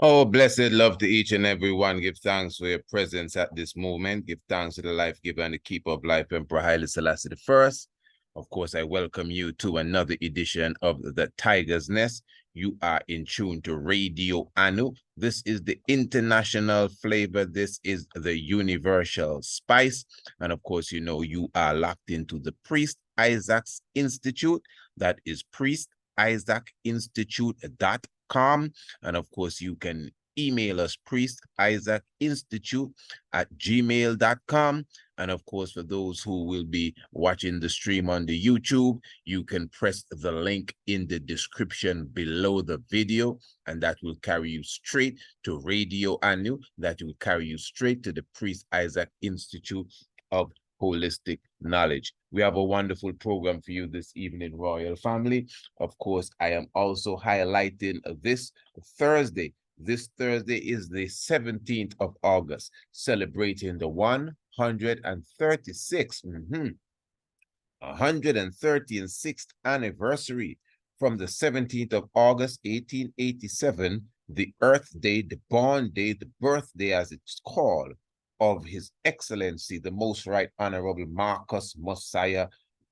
Oh, blessed love to each and every one. Give thanks for your presence at this moment. Give thanks to the life giver and the keeper of life, Emperor Haile Selassie I. Of course, I welcome you to another edition of the Tiger's Nest. You are in tune to Radio Anu. This is the international flavor. This is the universal spice. And of course, you know, you are locked into the Priest Isaac's Institute. That is priestisaacinstitute.com. And of course, you can email us priestisaacinstitute@gmail.com. And of course, for those who will be watching the stream on the YouTube, you can press the link in the description below the video, and that will carry you straight to Radio Anu. That will carry you straight to the Priest Isaac Institute of Holistic Knowledge. We have a wonderful program for you this evening, Royal Family. Of course, I am also highlighting this Thursday. This Thursday is the 17th of August, celebrating the 136th anniversary from the 17th of August, 1887, the Earth Day, the born day, the birthday as it's called, of His Excellency, the Most Right Honorable Marcus Mosiah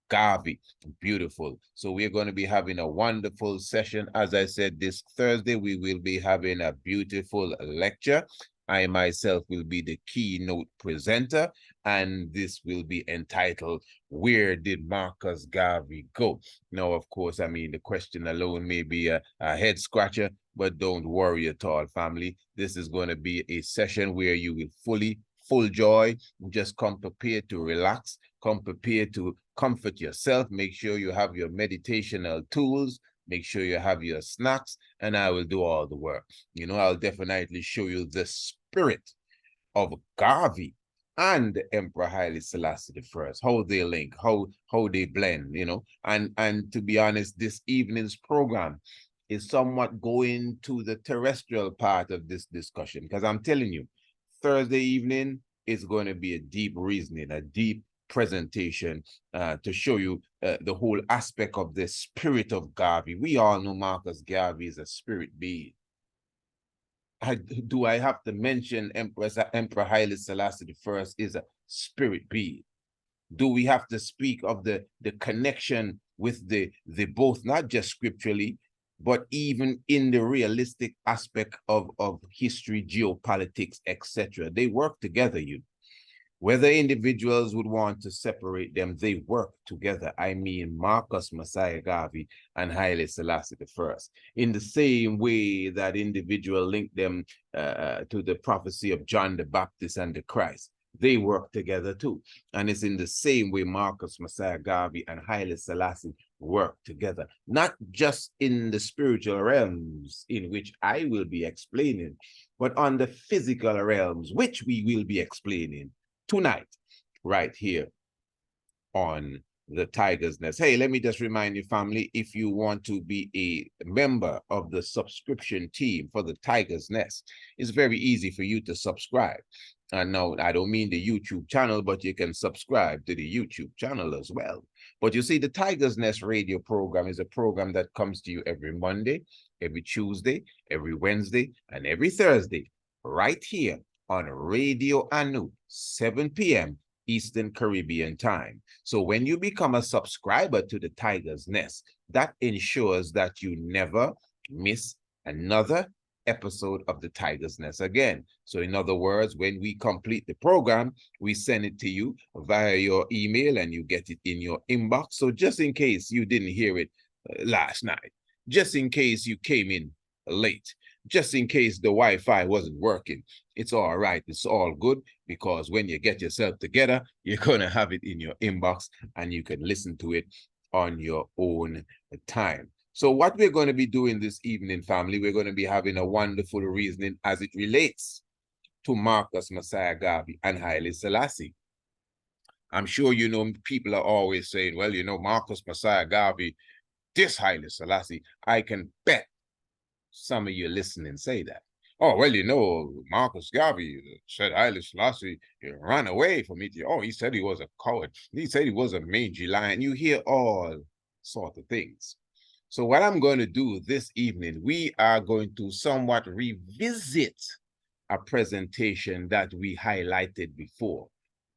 Garvey. Beautiful. So we're going to be having a wonderful session. As I said, this Thursday, we will be having a beautiful lecture. I myself will be the keynote presenter, and this will be entitled, Where Did Marcus Garvey Go? Now, of course, I mean, the question alone may be a head scratcher, but don't worry at all, family. This is going to be a session where you will full joy. Just come prepared to relax, come prepared to comfort yourself. Make sure you have your meditational tools, make sure you have your snacks, and I will do all the work. You know, I'll definitely show you the spirit of Garvey and the Emperor Haile Selassie I, how they link, how they blend, you know. And to be honest, this evening's program is somewhat going to the terrestrial part of this discussion, because I'm telling you, Thursday evening is going to be a deep reasoning, a deep presentation to show you the whole aspect of the spirit of Garvey. We all know Marcus Garvey is a spirit being. Do I have to mention Emperor Haile Selassie I is a spirit being? Do we have to speak of the connection with the both, not just scripturally, but even in the realistic aspect of history, geopolitics, etc. They work together, Whether individuals would want to separate them, they work together. I mean, Marcus Mosiah Garvey and Haile Selassie I. In the same way that individual link them to the prophecy of John the Baptist and the Christ. They work together too. And it's in the same way Marcus Mosiah Garvey and Haile Selassie work together, not just in the spiritual realms in which I will be explaining, but on the physical realms, which we will be explaining tonight, right here on the Tiger's Nest. Hey, let me just remind you, family, if you want to be a member of the subscription team for the Tiger's Nest, it's very easy for you to subscribe. And no, I don't mean the YouTube channel, but you can subscribe to the YouTube channel as well. But you see, the Tiger's Nest radio program is a program that comes to you every Monday, every Tuesday, every Wednesday, and every Thursday, right here on Radio Anu, 7 p.m. Eastern Caribbean time. So when you become a subscriber to the Tiger's Nest, that ensures that you never miss another episode of the Tiger's Nest again. So in other words, when we complete the program, we send it to you via your email and you get it in your inbox. So just in case you didn't hear it last night, just in case you came in late, just in case the Wi-Fi wasn't working, it's all right. It's all good, because when you get yourself together, you're going to have it in your inbox and you can listen to it on your own time. So what we're going to be doing this evening, family, we're going to be having a wonderful reasoning as it relates to Marcus Mosiah Garvey and Haile Selassie. I'm sure you know people are always saying, well, you know, Marcus Mosiah Garvey, this Haile Selassie. I can bet some of you listening say that. Oh, well, you know, Marcus Garvey said Haile Selassie ran away from Ethiopia. Oh, he said he was a coward. He said he was a mangy lion. You hear all sorts of things. So what I'm going to do this evening, we are going to somewhat revisit a presentation that we highlighted before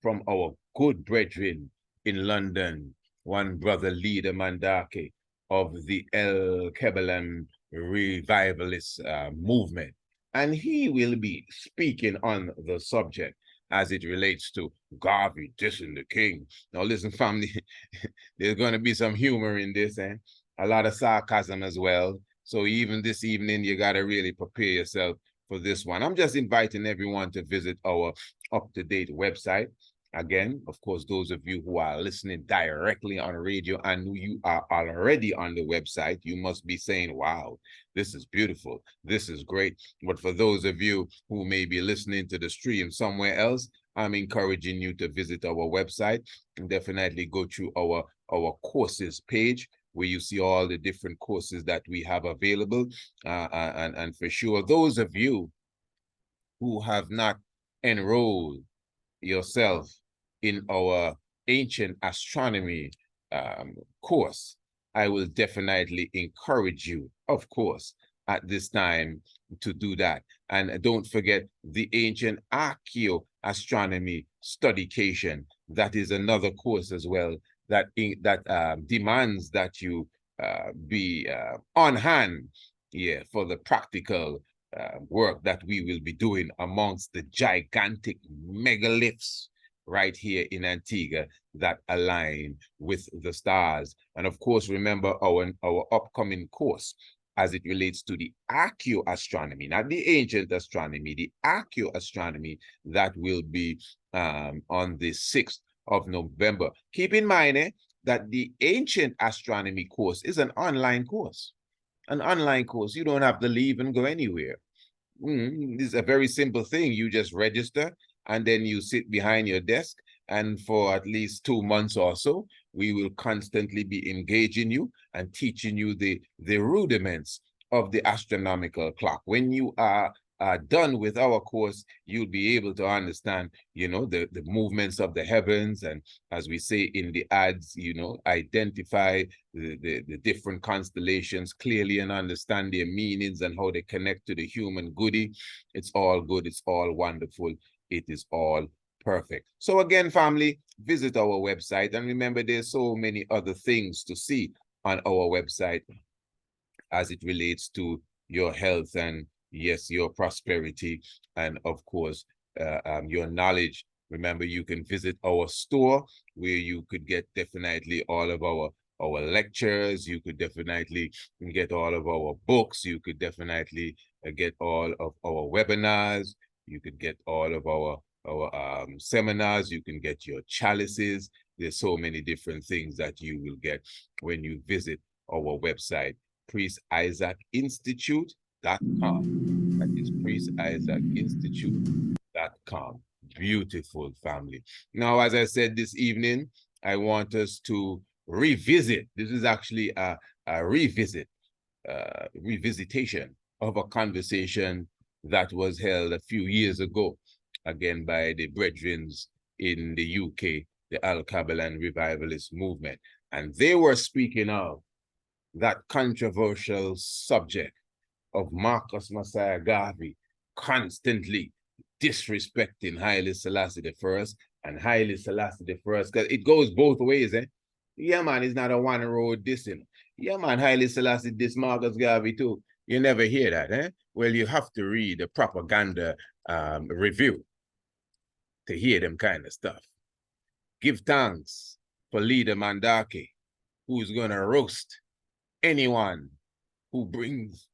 from our good brethren in London, one brother Leader Mandake of the El Kebalan Revivalist movement. And he will be speaking on the subject as it relates to Garvey dissing the king. Now listen, family, there's going to be some humor in this, and a lot of sarcasm as well. So even this evening, you got to really prepare yourself for this one. I'm just inviting everyone to visit our up-to-date website. Again, of course, those of you who are listening directly on radio and you are already on the website, you must be saying, wow, this is beautiful. This is great. But for those of you who may be listening to the stream somewhere else, I'm encouraging you to visit our website and definitely go through our courses page, where you see all the different courses that we have available. And for sure, those of you who have not enrolled yourself in our Ancient Astronomy course, I will definitely encourage you, of course, at this time to do that. And don't forget the Ancient Archaeoastronomy Studycation. That is another course as well that demands that you be on hand, yeah, for the practical work that we will be doing amongst the gigantic megaliths right here in Antigua that align with the stars. And of course, remember our upcoming course as it relates to the archaeoastronomy, not the ancient astronomy, the archaeoastronomy that will be on the 6th of November. Keep in mind that the Ancient Astronomy course is an online course. An online course. You don't have to leave and go anywhere. It's a very simple thing. You just register and then you sit behind your desk, and for at least 2 months or so, we will constantly be engaging you and teaching you the rudiments of the astronomical clock. When you are done with our course, you'll be able to understand, you know, the movements of the heavens, and as we say in the ads, you know, identify the different constellations clearly and understand their meanings and how they connect to the human goody. It's all good. It's all wonderful. It is all perfect. So again, family, visit our website, and remember, there's so many other things to see on our website as it relates to your health and, yes, your prosperity, and of course, your knowledge. Remember, you can visit our store where you could get definitely all of our lectures. You could definitely get all of our books. You could definitely get all of our webinars. You could get all of our seminars. You can get your chalices. There's so many different things that you will get when you visit our website, priestisaacinstitute.com. That is priestisaacinstitute.com. Beautiful, family. Now, as I said this evening, I want us to revisit. This is actually a revisitation of a conversation that was held a few years ago, again by the brethren in the UK, the Al-Kabalan Revivalist movement. And they were speaking of that controversial subject of Marcus Mosiah Garvey constantly disrespecting Haile Selassie I and Haile Selassie I, because it goes both ways, eh? Yeah, man, it's not a one road dissing. Yeah, man, Haile Selassie diss Marcus Garvey too. You never hear that, eh? Well, you have to read the propaganda review to hear them kind of stuff. Give thanks for Leader Mandake, who's gonna roast anyone who brings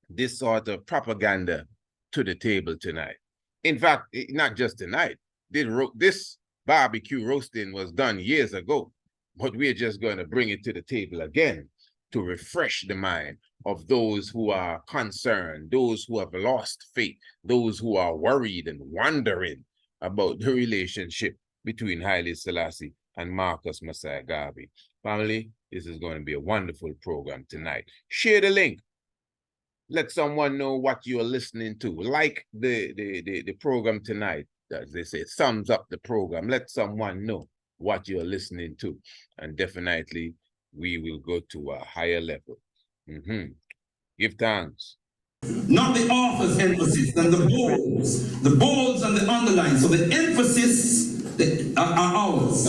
this sort of propaganda to the table tonight. In fact, not just tonight. This barbecue roasting was done years ago, but we're just going to bring it to the table again to refresh the mind of those who are concerned, those who have lost faith, those who are worried and wondering about the relationship between Haile Selassie and Marcus Mosiah Garvey. Family, this is going to be a wonderful program tonight. Share the link. Let someone know what you're listening to. Like the program tonight, as they say, thumbs up the program. Let someone know what you're listening to. And definitely we will go to a higher level. Give thanks. Not the author's emphasis, and the bolds and the underlines. So the emphasis are ours.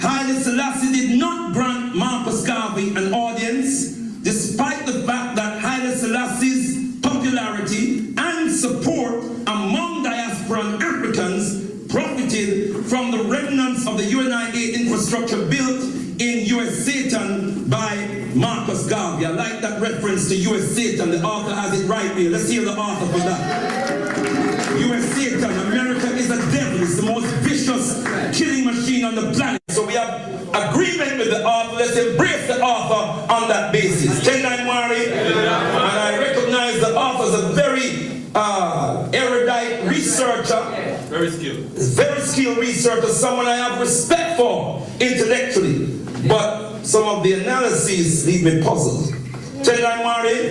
Haile Selassie did not grant Marcus Garvey an audience, despite the fact that Haile Selassie's popularity and support among diasporan Africans profited from the remnants of the UNIA infrastructure built in US Satan by Marcus Garvey. I like that reference to US Satan. The author has it right here. Let's hear the author for that. US Satan, America is a devil. It's the most vicious killing machine on the planet. So we have agreement with the author. Let's embrace the author on that basis. Tendai Mwari, and I recognize the author as a very erudite researcher. Very skilled. Very skilled researcher, someone I have respect for intellectually. But some of the analyses leave me puzzled. Tendai Mwari,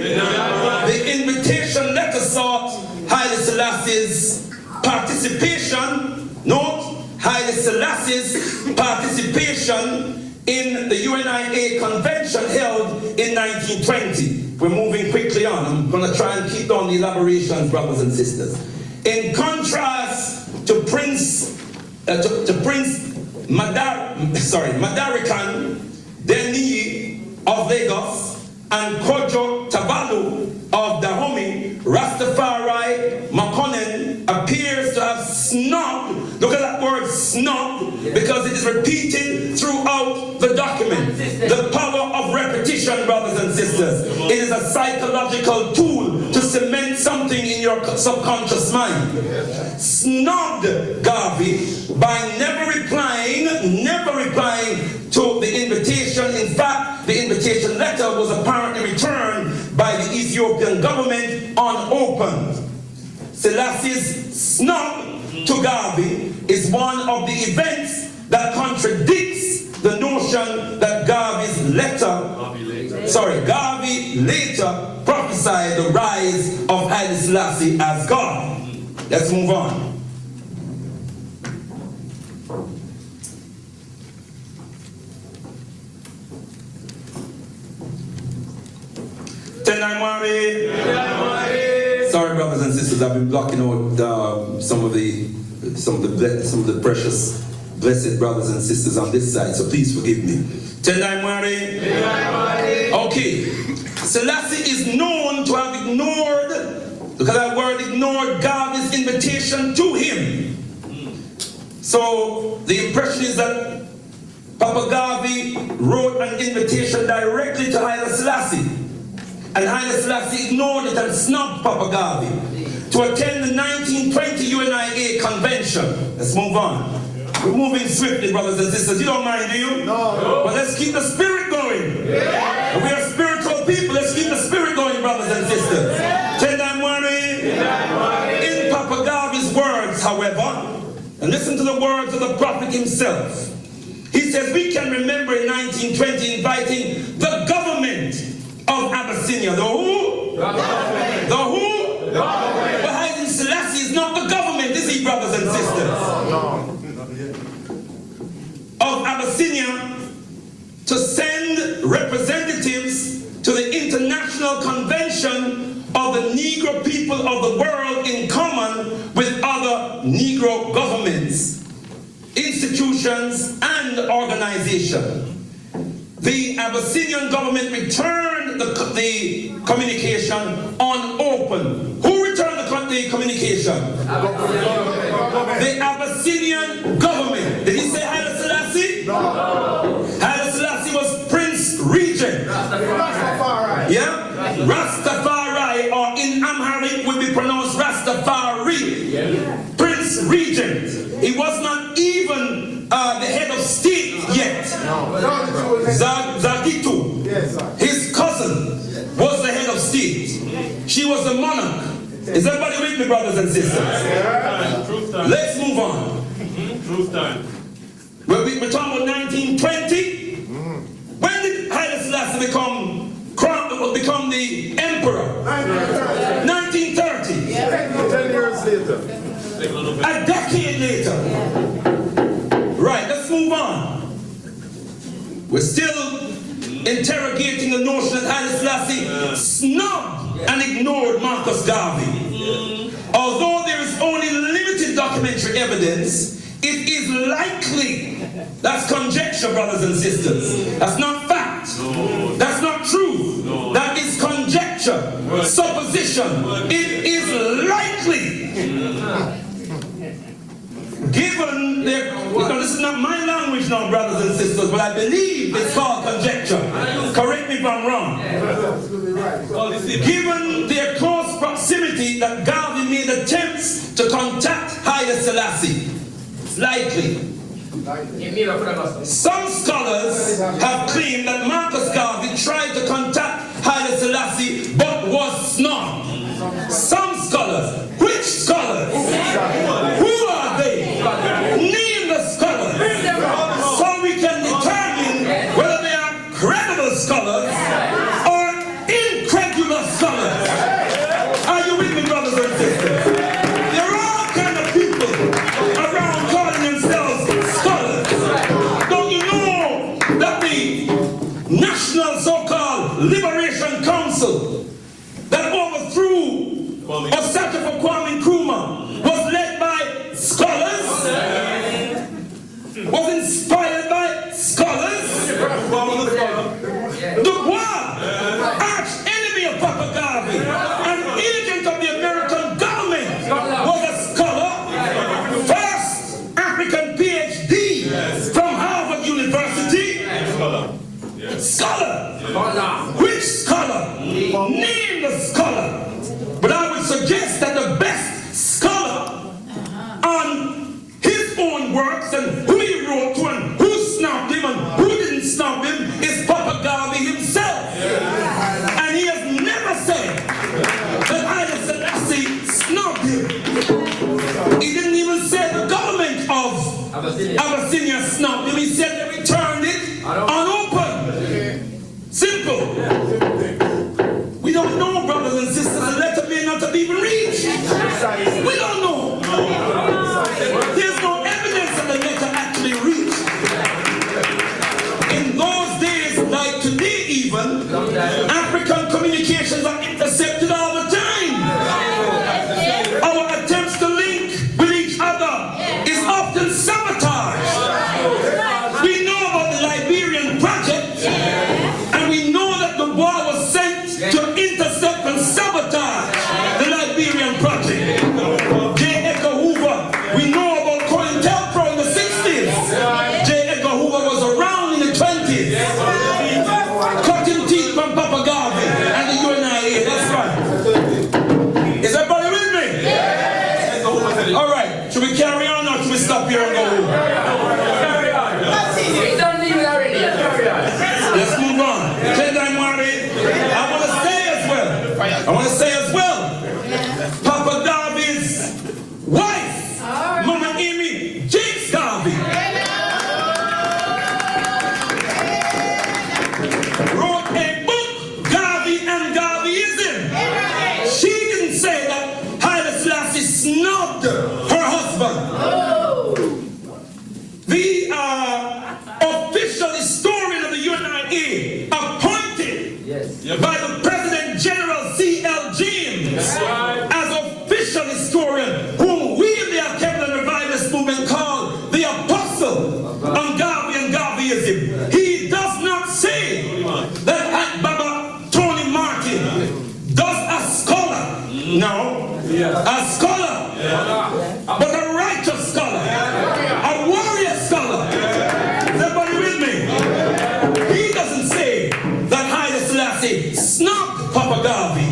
the invitation letter sought Haile Selassie's participation, note, Haile Selassie's participation in the UNIA convention held in 1920. We're moving quickly on. I'm going to try and keep down the elaborations, brothers and sisters. In contrast to Prince Madarikan Deni of Lagos and Kojo Tabalu of Dahomey, Rastafari Makonnen appears to have snubbed, look at that word snubbed, because it is repeated throughout the document. The power of repetition, brothers and sisters. It is a psychological tool to cement something in your subconscious mind. Snubbed Garvey by never replying to the invitation. In fact, the invitation letter was apparently returned by the Ethiopian government unopened. Selassie's snub to Garvey is one of the events that contradicts the notion that Garvey later prophesied the rise of Haile Selassie as God. Let's move on. Sorry, brothers and sisters, I've been blocking out some of the precious, blessed brothers and sisters on this side, so please forgive me. Okay, Selassie is known to have ignored, look at that word, ignored Garvey's invitation to him. So the impression is that Papa Garvey wrote an invitation directly to Haile Selassie. And Haile Selassie ignored it and snubbed Papa Garvey to attend the 1920 UNIA convention. Let's move on. We're moving swiftly, brothers and sisters. You don't mind, do you? No. But let's keep the spirit going. Yeah. We are spiritual people. Let's keep the spirit going, brothers and sisters. In Papa Garvey's words, however, and listen to the words of the prophet himself. He says, we can remember in 1920 inviting the government of Abyssinia. The who? The who? But Haile Selassie is not the government, is he, brothers and sisters? Of Abyssinia to send representatives to the International Convention of the Negro people of the world in common with other Negro governments, institutions, and organizations. The Abyssinian government returned the communication unopened. Who returned the communication? The Abyssinian government. Did he say Haile Selassie? No. Haile Selassie was Prince Regent. Rastafari. Yeah? Rastafari, or in Amharic would be pronounced Rastafari. Yeah. Prince Regent. He was not even the head of state yet. Zagitu, his cousin, was the head of state. She was the monarch. Is everybody with me, brothers and sisters? Let's move on. Truth time. We're talking about 1920. When did Haile Selassie become the emperor? 1930. 10 years later. A decade later. Right, let's move on. We're still interrogating the notion that Haile Selassie snubbed and ignored Marcus Garvey. Although there is only limited documentary evidence, it is likely, that's conjecture, brothers and sisters. That's not fact. That's not truth. That is conjecture, supposition. It is likely. Given their, this is not my language now, brothers and sisters, but I believe it's called conjecture. Correct me if I'm wrong. Given their close proximity that Garvey made attempts to contact Haile Selassie, it's likely. Some scholars have claimed that Marcus Garvey tried to contact Haile Selassie but was snubbed. Some scholars. Which scholars? Who are they? Name the scholars so we can determine whether they are credible scholars or incredulous scholars. Are you with me, brothers and sisters? There are all kind of people around calling themselves scholars. Don't you know that the National so-called Liberation Council that overthrew or started for Kwame Nkrumah was led by scholars, was inspired by scholars? Dubois, arch enemy of Papa Garvey, an agent of the American government, was a scholar. First African PhD from Harvard University. Scholar. Which scholar? Name the scholar. But I would suggest that the best scholar on his own works and who he wrote to and who snubbed him and who didn't snub him is Papa Garvey himself. And he has never said that Haile Selassie snubbed him. He didn't even say the government of Abyssinia snubbed him. He said they returned it unopened. Simple. We don't know, brothers and sisters. The letter may not have even reached. We don't know. There's no evidence that the letter actually reached. In those days, like today even, African communications are intercepted all the time. Our attempts to link with each other is often sabotaged. We know about the Liberian project, and we know that the war was sent to intercept and sabotage the Liberian project. J. Edgar Hoover, we know about COINTELPRO in the 60s. J. Edgar Hoover was around in the 20s. Cutting teeth from Papa Garvey and the UNIA, that's right. Is everybody with me? All right, should we carry on or should we stop here and go home? Carry on. Don't leave it already. Let's move on. I want to say as well, Papa Garvey's wife, Mama Amy Jakes Garvey, wrote a book, Garvey and Garveyism. She didn't say that Haile Selassie snubbed her husband. The official historian of the UNIA appointed by the President General C.L. James as official historian, whom we in the Archaean Revivalist movement call the apostle on Garvey and Garveyism. He does not say that Baba Tony Martin does a scholar. No, a scholar, but a righteous scholar, a warrior scholar. Is everybody with me? He doesn't say that Haile Selassie snubbed Papa Garvey.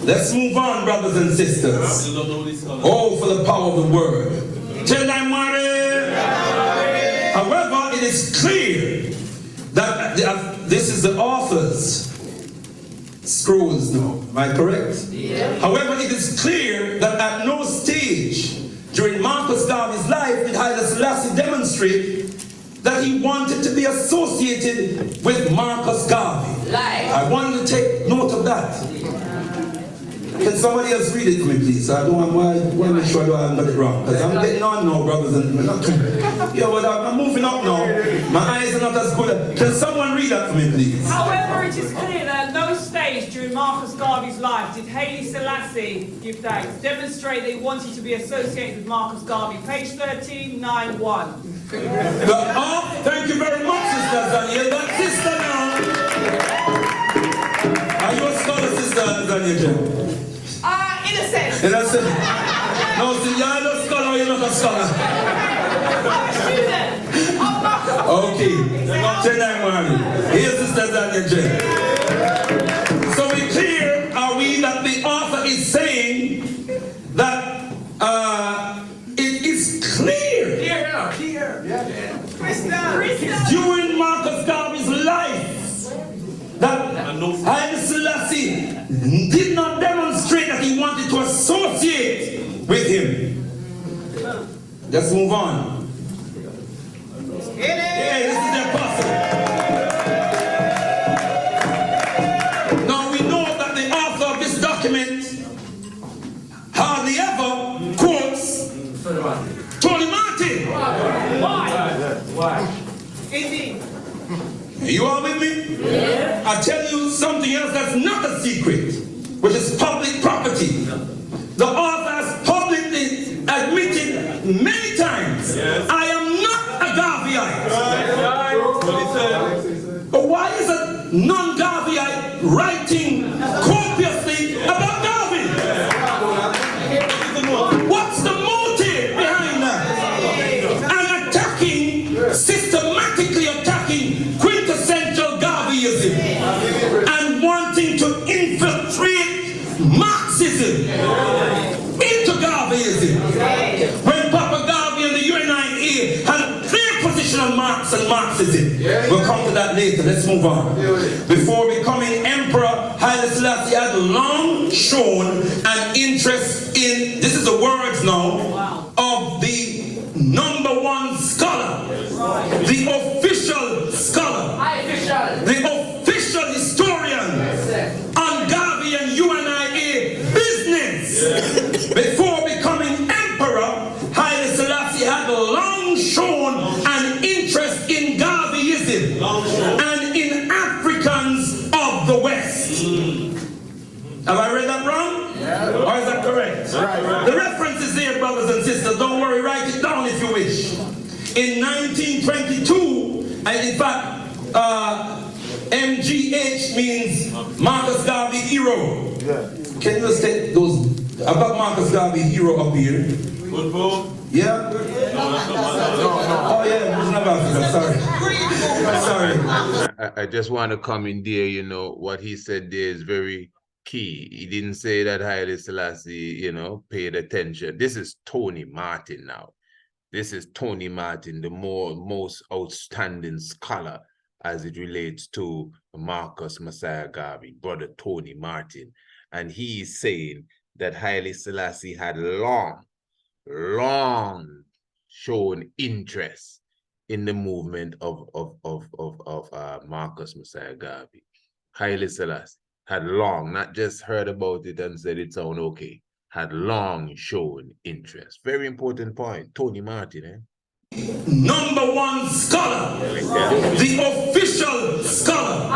Let's move on, brothers and sisters. Oh, for the power of the word. However, it is clear that this is the author's scrolls now. Am I correct? Yeah. However, it is clear that at no stage during Marcus Garvey's life did Haile Selassie demonstrate that he wanted to be associated with Marcus Garvey. I want you to take note of that. Can somebody else read it to me, please? I want to make sure I haven't got it wrong. Because I'm getting on now, brothers and sisters. Yeah, but I'm moving up now. My eyes are not as good. Can someone read that for me, please? However, it is clear that at no stage during Marcus Garvey's life did Haile Selassie give thanks, demonstrate that he wanted to be associated with Marcus Garvey. Page 1391. Thank you very much, Sister Daniel. That sister now. Are you a scholar, Sister Daniel? In a sense. In a sense. No, see, you're not a scholar, you're not a scholar. I'm a student. Okay. Tonight, Mary. Here's Sister Daniel Jen. So we clear, are we, that the author is saying that it is clear. During Marcus Garvey's life, that Haile Selassie did not demonstrate that he wanted to associate with him. Let's move on. Yeah, this is the apostle. Now we know that the author of this document hardly ever quotes Tony Martin. Why? Indeed. You all with me? Yeah. I tell you something else that's not a secret, which is public property. The author has publicly admitted many times, yes, I am not a Garveyite. But why is a non-Garveyite writing copiously about Garvey? What's the motive behind that? And attacking, systematically attacking quintessential Garveyism and wanting to infiltrate Marxism into Garveyism. When Papa Garvey and the UNIA had a clear position on Marx and Marxism. We'll come to that later. Let's move on. Before becoming emperor, Haile Selassie had long shown an interest in, this is the words now, of the #1 scholar, the official scholar, the official historian on Garvey and UNIA business. Before becoming emperor, Haile Selassie had long shown an interest in Garveyism and in Africans of the West. Have I read that wrong? Or is that correct? Right. The reference is there, brothers and sisters. Don't worry, write it down if you wish. In 1922, and in fact, MGH means Marcus Garvey Hero. Can you state those about Marcus Garvey Hero up here? Yeah? Oh yeah, sorry. I just want to come in there, you know, what he said there is very key. He didn't say that Haile Selassie, you know, paid attention. This is Tony Martin now. This is Tony Martin, the most outstanding scholar as it relates to Marcus Mosiah Garvey, brother Tony Martin. And he is saying that Haile Selassie had long shown interest in the movement of Marcus Mosiah Garvey. Haile Selassie had long, not just heard about it and said it sounded okay, had long shown interest. Very important point. Tony Martin, eh? #1 scholar, the official scholar,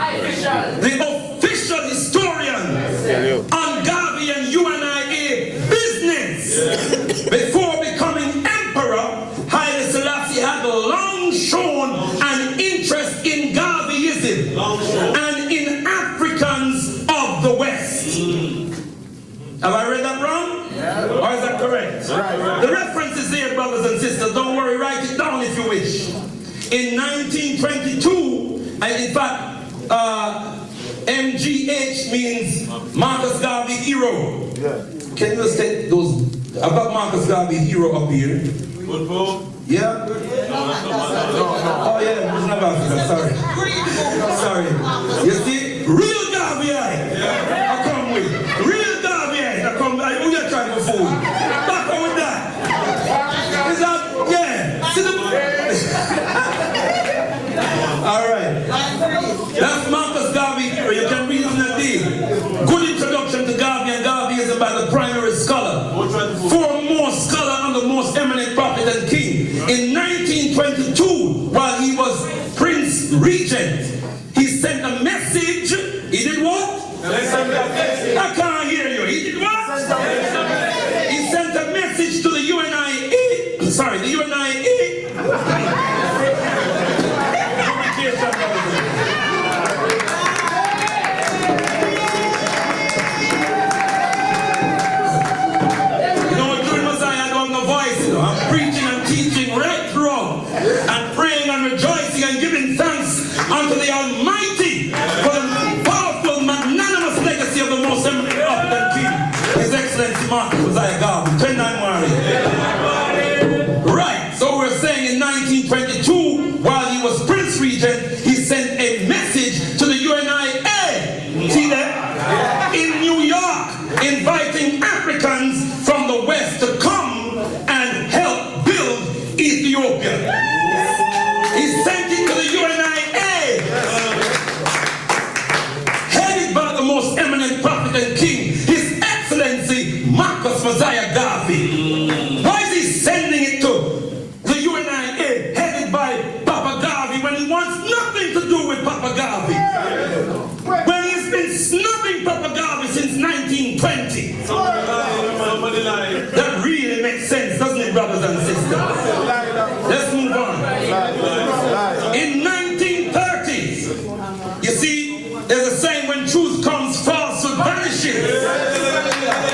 the official historian on Garvey and UNIA business. Before becoming emperor, Haile Selassie had long shown an interest in Garveyism and in Africans of the West. Have I read that wrong? Or is that correct? The reference is there, brothers and sisters. Don't worry, write it down if you wish. In 1922, and in fact, MGH means Marcus Garvey Hero. Can you state those about Marcus Garvey Hero up here? Yeah? Oh yeah, sorry. You see, real Garveyite. I come with real Garveyite. I come. Who you trying to fool? Back on with that. Is that yeah? See the. All right. That's Marcus Garvey. You can read on that day. Good introduction to Garvey and Garveyism by the primary scholar. Foremost scholar and the most eminent prophet and king. In 1922, while he was Prince Regent Marcus Mosiah Garvey. 10-9 Mari. Right, so we're saying in 1922, while he was Prince Regent, he sent a message to the UNIA. See that? In New York, inviting Africans from the West to come and help build Ethiopia. He sent it to the UNIA, headed by the most eminent prophet and king, His Excellency Marcus Mosiah Garvey. Why is he sending it to the UNIA, headed by Papa Garvey, when he wants nothing to do with Papa Garvey? When he's been snubbing Papa Garvey since 1920. That really makes sense, doesn't it, brothers and sisters? Let's move on. In 1930s, you see, there's a saying, when truth comes, falsehood vanishes.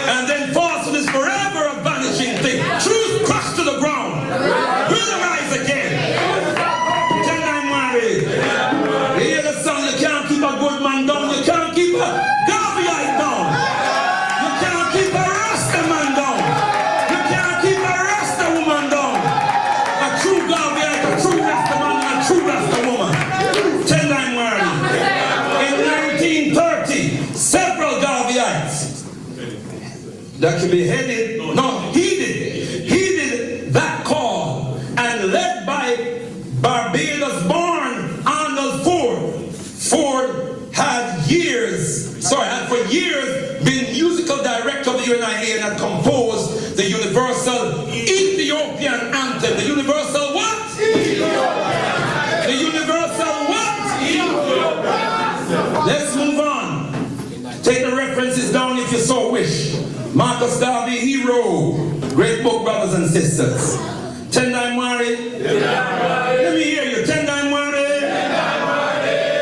And then falsehood is forever a vanishing thing. Truth crushed to the ground will arise again. 10-9 Mari. You hear the song, you can't keep a good man down, you can't keep a Garveyite down. You can't keep a Rasta man down. You can't keep a Rasta woman down. A true Garveyite, a true Rasta man, and a true Rasta woman. 10-9 Mari. In 1930, several Garveyites that could be headed, no, heeded that call, and led by Barbados-born Arnold Ford. Ford had for years been musical director of the UNIA and had composed the Universal Ethiopian Anthem. The Universal what? Ethiopia. The Universal what? Ethiopia. Let's move on. Take the references down if you so wish. Marcus Garvey, hero. Great book, brothers and sisters. 10-9 Mari. Let me hear you. 10-9 Mari.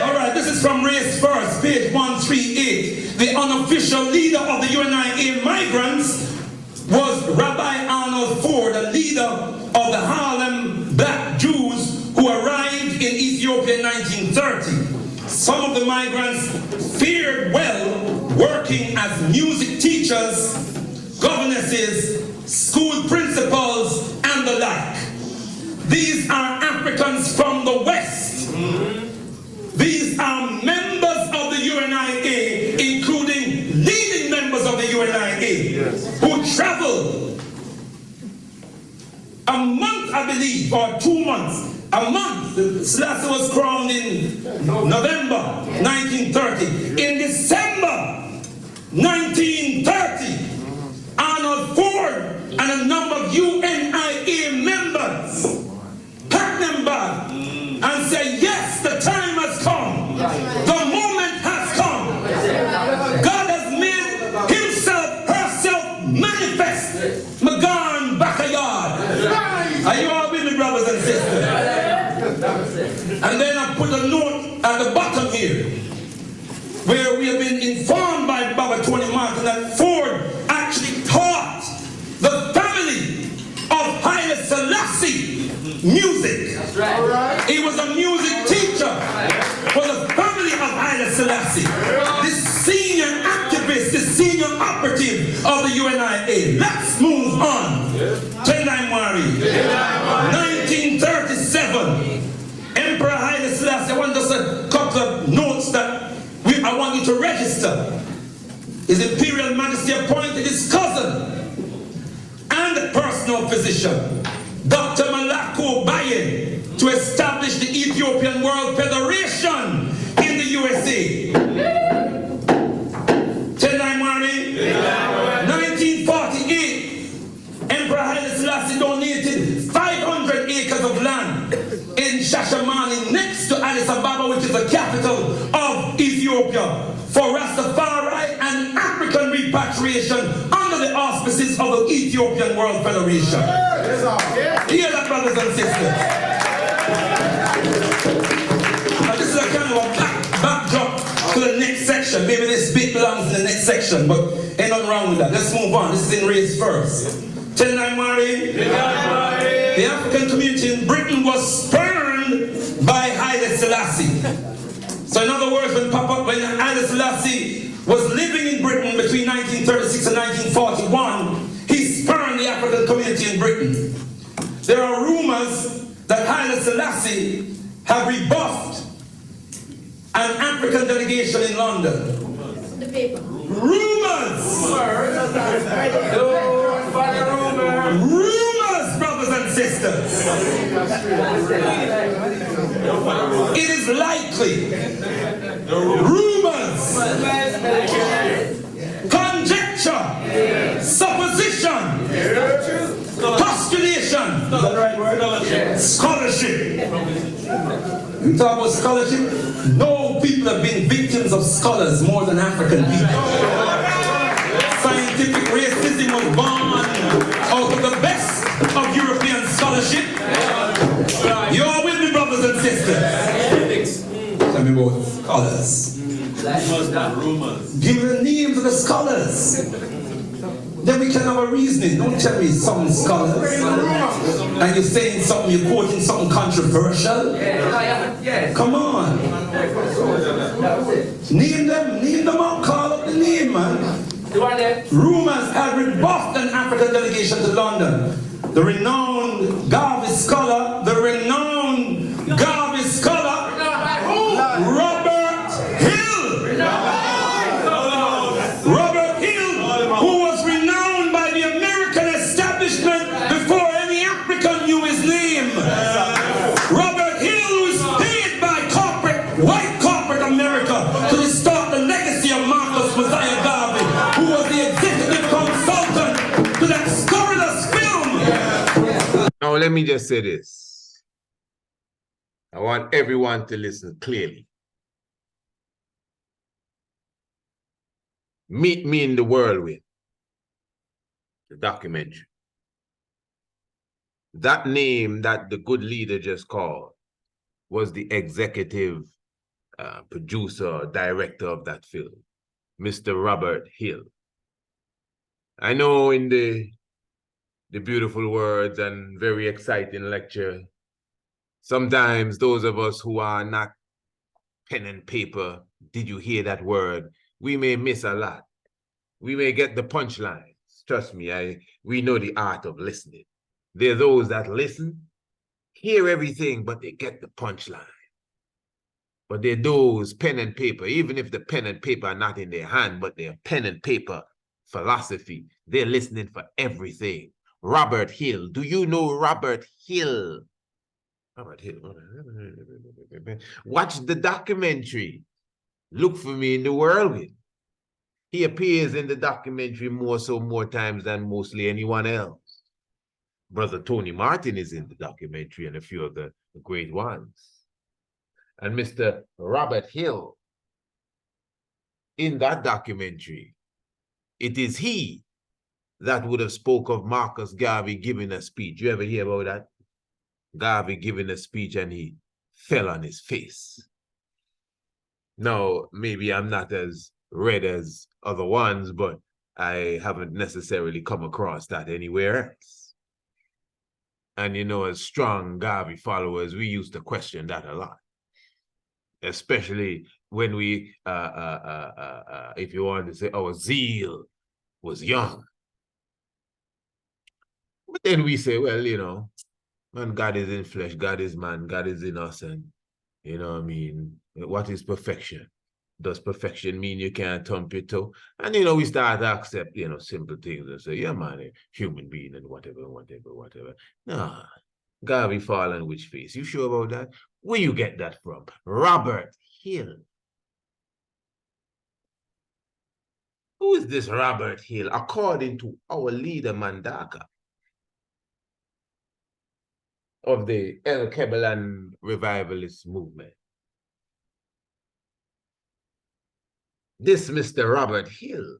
All right, this is from Race First, page 138. The unofficial leader of the UNIA migrants was Rabbi Arnold Ford, a leader of the Harlem black Jews who arrived in Ethiopia in 1930. Some of the migrants fared well working as music teachers, governesses, school principals, and the like. These are Africans from the West. These are members of the UNIA, including leading members of the UNIA, who traveled a month, I believe, or 2 months. A month. Selassie was crowned in November 1930. In December 1930, Arnold Ford and a number of UNIA members packed them back and said, yes, the time has come. The moment has come. God has made himself, herself manifest. Magan Bakayard. Are you all with me, brothers and sisters? And then I put a note at the bottom here, where we have been informed by Baba Tony Martin that Ford actually taught the family of Haile Selassie music. That's right. He was a music teacher for the family of Haile Selassie. This senior activist, this senior operative of the UNIA. Let's move on. 10-9 Mari. 1937. Emperor Haile Selassie, I want just a couple of notes that I want you to register. His Imperial Majesty appointed his cousin and personal physician, Dr. Malako Baye, to establish the Ethiopian World Federation in the USA. 10-9 Mari. 1948, Emperor Haile Selassie donated 500 acres of land in Shashamane next to Addis Ababa, which is the capital of Ethiopia, for Rastafari and African repatriation under the auspices of the Ethiopian World Federation. Hear that, brothers and sisters? Now, this is a kind of a backdrop to the next section. Maybe this bit belongs in the next section, but ain't nothing wrong with that. Let's move on. This is in Race First. 10-9 Mari. The African community in Britain was spurned by Haile Selassie. So in other words, when Haile Selassie was living in Britain between 1936 and 1941, he spurned the African community in Britain. There are rumors that Haile Selassie have rebuffed an African delegation in London. The paper. Rumors! Rumors, brothers and sisters! It is likely. Rumors! Conjecture! Supposition! Postulation! Is that the right word? Scholarship! You talk about scholarship? No people have been victims of scholars more than African people. Scientific racism was born out of the best of European scholarship. You are with me, brothers and sisters? Tell me about scholars. Rumors. Give the names of the scholars. Then we can have a reasoning. Don't tell me some scholars. And you're saying something, you're quoting something controversial. Come on. Name them out, call up the name, man. Rumors had rebuffed an African delegation to London. The renowned Garvey scholar, Robert Hill. Robert Hill, who was renowned by the American establishment before any African knew his name. Robert Hill, who is paid by white corporate America to restart the legacy of Mosiah Garvey, who was the executive consultant to that scurrilous film. Now, let me just say this. I want everyone to listen clearly. Meet Me in the Whirlwind, the documentary. That name that the good leader just called was the executive producer, director of that film, Mr. Robert Hill. I know in the beautiful words and very exciting lecture, sometimes those of us who are not pen and paper, did you hear that word? We may miss a lot. We may get the punchlines. Trust me, we know the art of listening. There are those that listen, hear everything, but they get the punchline. But there are those pen and paper, even if the pen and paper are not in their hand, but they're pen and paper philosophy. They're listening for everything. Robert Hill. Do you know Robert Hill? Robert Hill. Watch the documentary. Look for Me in the Whirlwind. He appears in the documentary more times than mostly anyone else. Brother Tony Martin is in the documentary and a few of the great ones. And Mr. Robert Hill, in that documentary, it is he that would have spoke of Marcus Garvey giving a speech. You ever hear about that? Garvey giving a speech and he fell on his face. Now, maybe I'm not as read as other ones, but I haven't necessarily come across that anywhere else. And you know, as strong Garvey followers, we used to question that a lot. Especially when we, if you want to say, our zeal was young. But then we say, well, you know, man, God is in flesh, God is man, God is in us, and you know what I mean? What is perfection? Does perfection mean you can't thump your toe? And you know, we start to accept, you know, simple things and say, yeah, man, a human being and whatever. Nah, Garvey fall on which face? You sure about that? Where you get that from? Robert Hill. Who is this Robert Hill? According to our leader Mandaka of the El Kebelan revivalist movement. This Mr. Robert Hill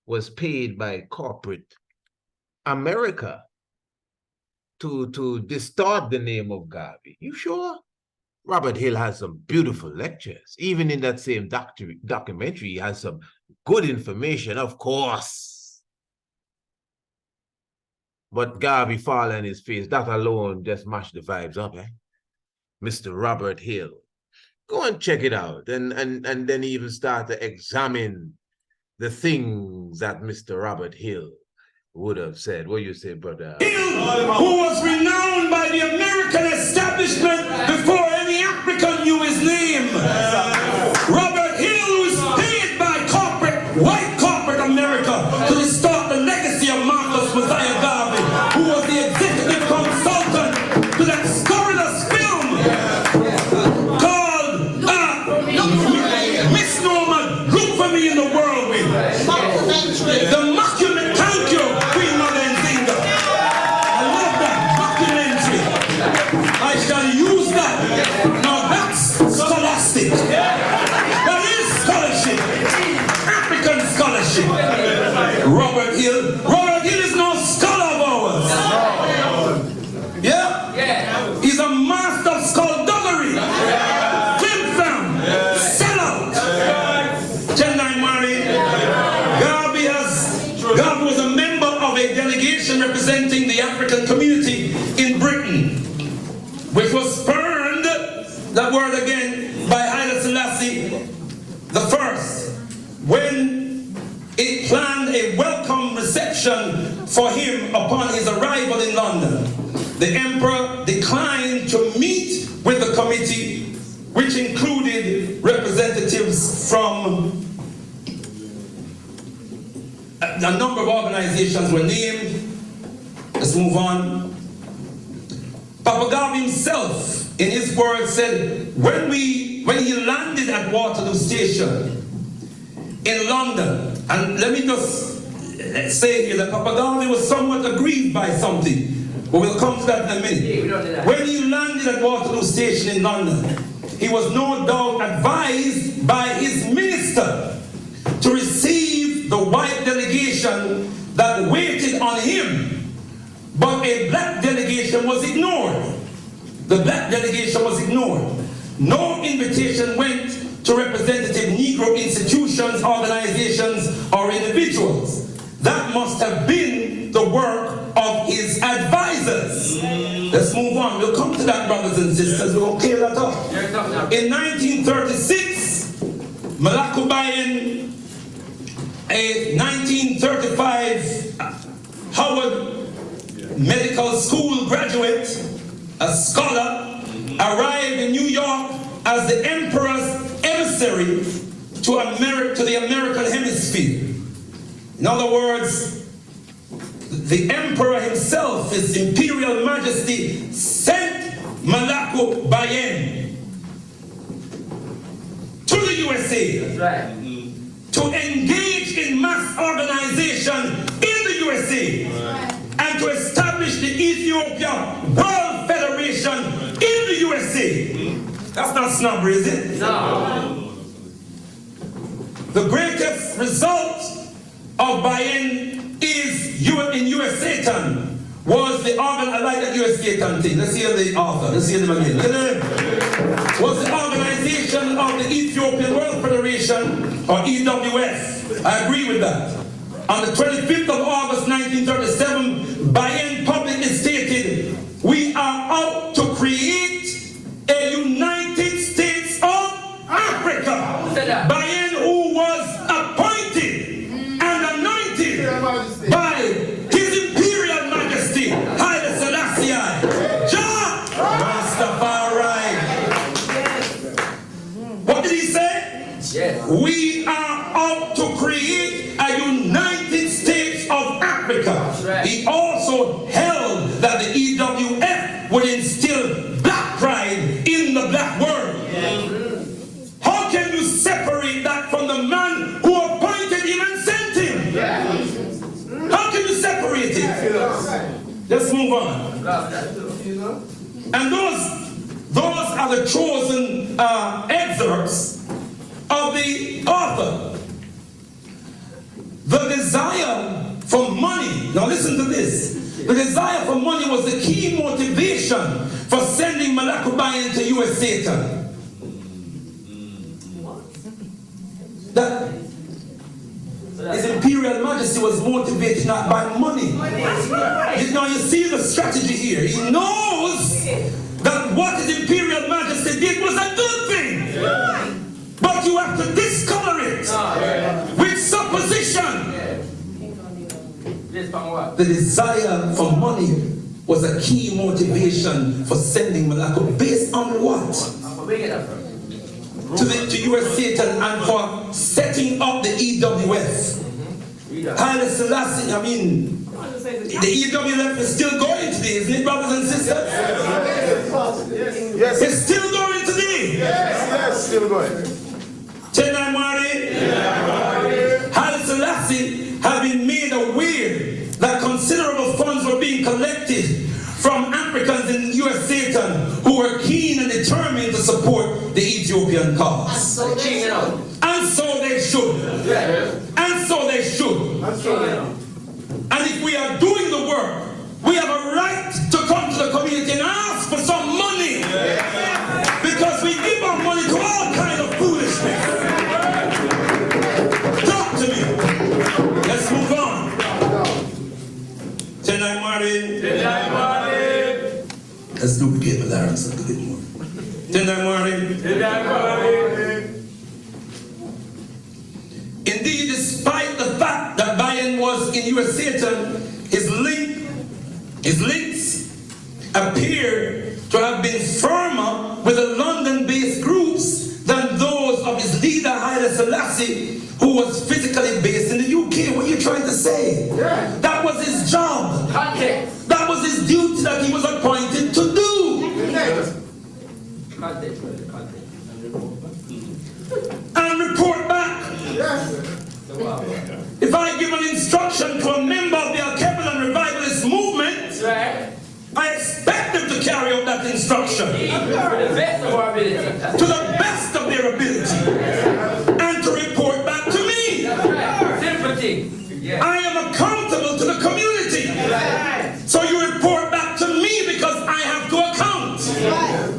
was paid by corporate America to distort the name of Garvey. You sure? Robert Hill has some beautiful lectures. Even in that same documentary, he has some good information, of course. But Garvey fall on his face, that alone just mashed the vibes up, eh? Mr. Robert Hill. Go and check it out, and then even start to examine the things that Mr. Robert Hill would have said. What you say, brother? Hill, who was renowned by the American establishment before any African knew his name. Robert Hill was paid by white corporate America to restore the legacy of Marcus Mosiah Garvey, who was the executive consultant to that scurrilous film called Misnomer, Look for Me in the Whirlwind. The mockumentary, thank you, Queen Mother and Zinga. I love that documentary. I shall use that. Now that's scholastic. That is scholarship. African scholarship. Robert Hill is no scholar of ours. Yeah? He's a master of skullduggery. Flim-flam. Sellout. Chennai Mari. Garvey was a member of a delegation representing the African community in Britain, which was spurned, that word again, by Haile Selassie the First, when it planned a welcome reception for him upon his arrival in London. The emperor declined to meet with the committee, which included representatives from a number of organizations were named. Let's move on. Papa Garvey himself, in his words, said, when he landed at Waterloo Station in London, and let me just say here that Papa Garvey was somewhat aggrieved by something, but we'll come to that in a minute. When he landed at Waterloo Station in London, he was no doubt advised by his minister to receive the white delegation that waited on him, but a black delegation was ignored. The black delegation was ignored. No invitation went to representative Negro institutions, organizations, or individuals. That must have been the work of his advisors. Let's move on. We'll come to that, brothers and sisters. We'll clear that up. In 1936, Malaku Bayen, a 1935 Howard Medical School graduate, a scholar, arrived in New York as the emperor's emissary to the American hemisphere. In other words, the emperor himself, his imperial majesty, sent Malaku Bayen to the USA. That's right. To engage in mass organization in the USA, and to establish the Ethiopia World Federation in the USA. That's not snobbery, is it? No. The greatest result of Bayen is in US Satan was the I like that US Satan thing. Let's hear the author. Let's hear them again. Was the organization of the Ethiopian World Federation, or EWF. I agree with that. On the 25th of August 1937, Bayen publicly stated, "We are out to create a United States of Africa." Bayen, who was appointed and anointed by His Imperial Majesty Haile Selassie, Jah Rastafari. What did he say? Yes. We are out to create a United States of Africa. Right. He also held that the EWF would instill black pride in the black world. Yeah. How can you separate that from the man who appointed him and sent him? Yeah. How can you separate it? Let's move on. And those are the chosen excerpts of the author. The desire for money, now listen to this. The desire for money was the key motivation for sending Malaku Bayen to US Satan. That His Imperial Majesty was motivated not by money. Now you see the strategy here. He knows that what His Imperial Majesty did was a good thing. But you have to discolor it with supposition The desire for money was a key motivation for sending Malacca. Based on what? To US Satan and for setting up the EWF. Haile Selassie, I mean, the EWF is still going today, isn't it, brothers and sisters? Yes. It's still going today. Yes, still going. Tonight, Marty, Haile Selassie had been made aware that considerable funds were being collected from Africans in US Satan who were keen and determined to support the Ethiopian cause. And so they should. And so they should. And if we are doing the work, we have a right to come to the community and ask for some money. Because we give our money to all kinds of foolishness. Talk to me. Let's move on. Tonight, Martin. Let's duplicate the lyrics a little bit more. Tonight, Martin. Indeed, despite the fact that Bayan was in US Satan, his links appear to have been firmer with the London-based groups than those of his leader Haile Selassie, who was physically based in the UK. What are you trying to say? Yeah. That was his job. Context. That was his duty that he was appointed to do. Context. And report back. Yes. If I give an instruction to a member of the Al-Qaeda Revivalist movement, right, I expect them to carry out that instruction to the best of our ability, to the best of their ability, and to report back to me. Right. Sympathy. Yeah. I am accountable to the community. Right. So you report back to me because I have to account. Right.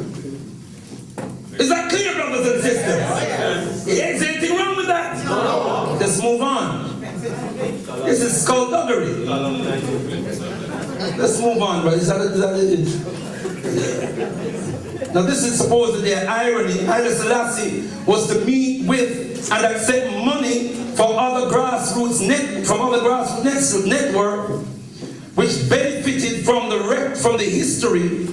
Is that clear, brothers and sisters? Is there anything wrong with that? No. Let's move on. This is skullduggery. Let's move on, brother. Is that it? Now this is supposedly an irony. Haile Selassie was to meet with and accept money from other grassroots network, which benefited from the historic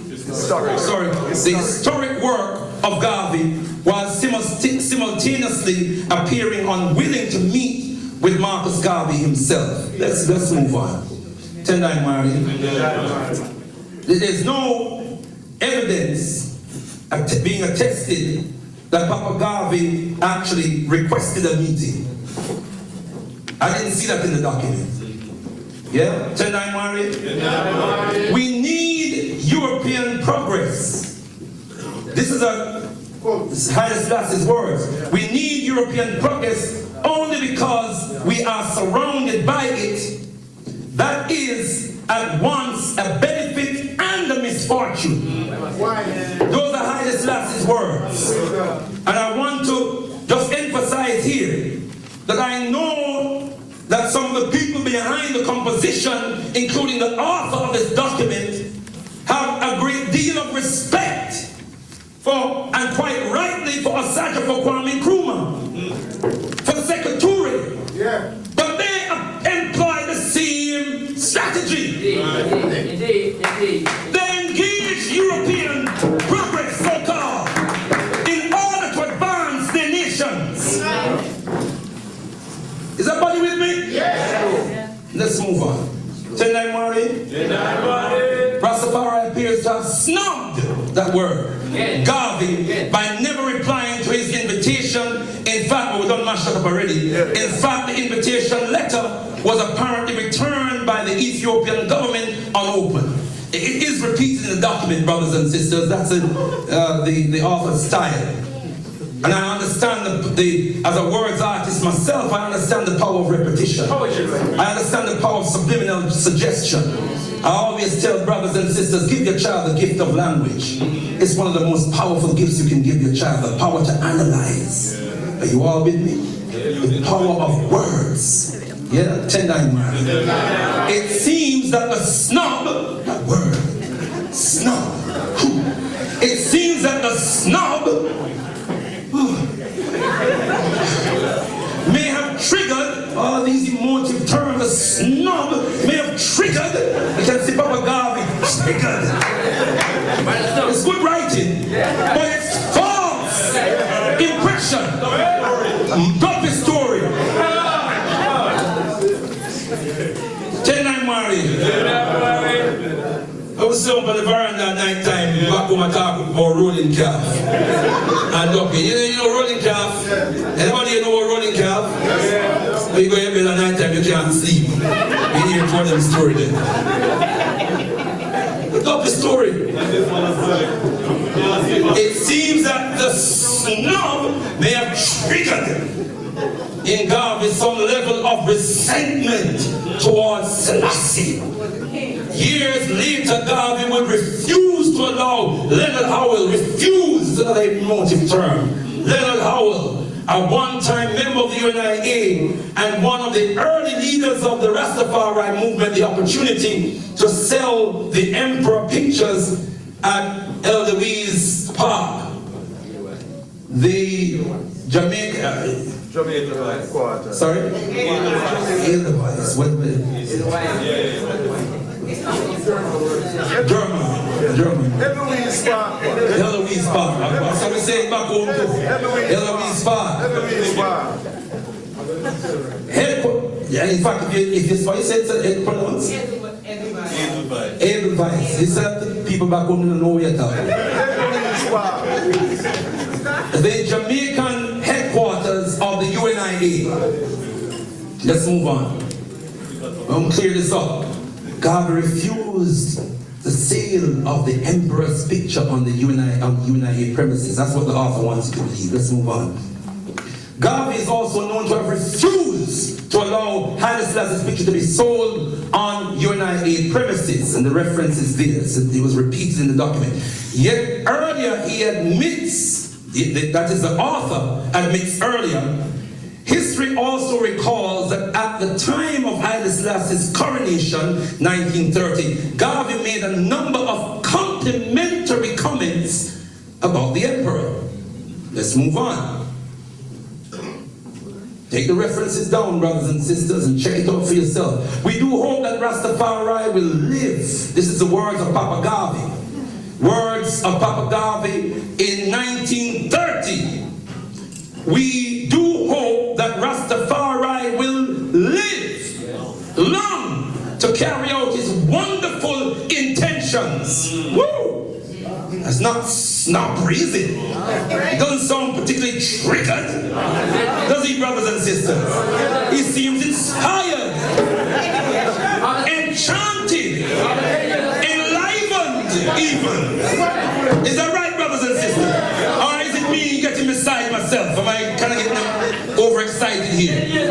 work of Garvey, while simultaneously appearing unwilling to meet with Marcus Garvey himself. Let's move on. Tonight, Marion. There's no evidence being attested that Papa Garvey actually requested a meeting. I didn't see that in the document. Yeah? Tonight, Marion. We need European progress. This is Haile Selassie's words. We need European progress only because we are surrounded by it. That is at once a benefit and a misfortune. Those are Haile Selassie's words. And I want to just emphasize here that I know that some of the people behind the composition, including the author of this document, have a great deal of respect for, and quite rightly, for Osage for Kwame Nkrumah, for Sekou Toure. Yeah. But they employ the same strategy. Indeed. They engage European progress, so-called, in order to advance their nations. Is everybody with me? Yes. Let's move on. Tonight, Marty. Rastafari appears to have snubbed that word, Garvey, by never replying to his invitation. In fact, we don't mash that up already. In fact, the invitation letter was apparently returned by the Ethiopian government unopened. It is repeated in the document, brothers and sisters. That's the author's style. And I understand as a words artist myself, I understand the power of repetition. I understand the power of subliminal suggestion. I always tell brothers and sisters, give your child the gift of language. It's one of the most powerful gifts you can give your child, the power to analyze. Are you all with me? The power of words. Yeah, 10-9 man. It seems that the snub, that word, snub. It seems that the snub may have triggered all these emotive terms. The snub may have triggered, you can see Papa Garvey triggered. It's good writing, but it's false impression. Copy story. 10-9 Mari. I was sitting up on the veranda at night time, back home I talk about rolling calf. And look, you know rolling calf? Anybody know what rolling calf? When you go in bed at night time, you can't sleep. You hear for them story then. Look up the story. It seems that the snub may have triggered in Garvey some level of resentment towards Selassie. Years later, Garvey would refuse to allow Leonard Howell, refuse, another emotive term, Leonard Howell, a one-time member of the UNIA and one of the early leaders of the Rastafari movement, the opportunity to sell the Emperor pictures at Edelweiss Park. The Jamaica quarter. Sorry? Edelweiss. German. Edelweiss Park. Edelweiss Park. So we say it back home too. Edelweiss Park. Edelweiss Park. Yeah, in fact, if you say it's pronounced Edelweiss. It's that people back home don't know what you're talking about. The Jamaican headquarters of the UNIA. Let's move on. Clear this up. Garvey refused the sale of the Emperor's picture on the UNIA premises. That's what the author wants you to believe. Let's move on. Garvey is also known to have refused to allow Haile Selassie's picture to be sold on UNIA premises, and the reference is there. So it was repeated in the document. Yet earlier he admits, that is the author admits earlier, history also recalls that at the time of Haile Selassie's coronation, 1930, Garvey made a number of complimentary comments about the emperor. Let's move on. Take the references down, brothers and sisters, and check it out for yourself. We do hope that Rastafari will live. This is the words of Papa Garvey. Words of Papa Garvey in 1930. We do hope that Rastafari will live long to carry out his wonderful intentions. Woo! That's not breathing. It doesn't sound particularly triggered, does he, brothers and sisters? He seems inspired, enchanted, enlivened even. Is that right, brothers and sisters? Or is it me getting beside myself? Am I kind of getting overexcited here?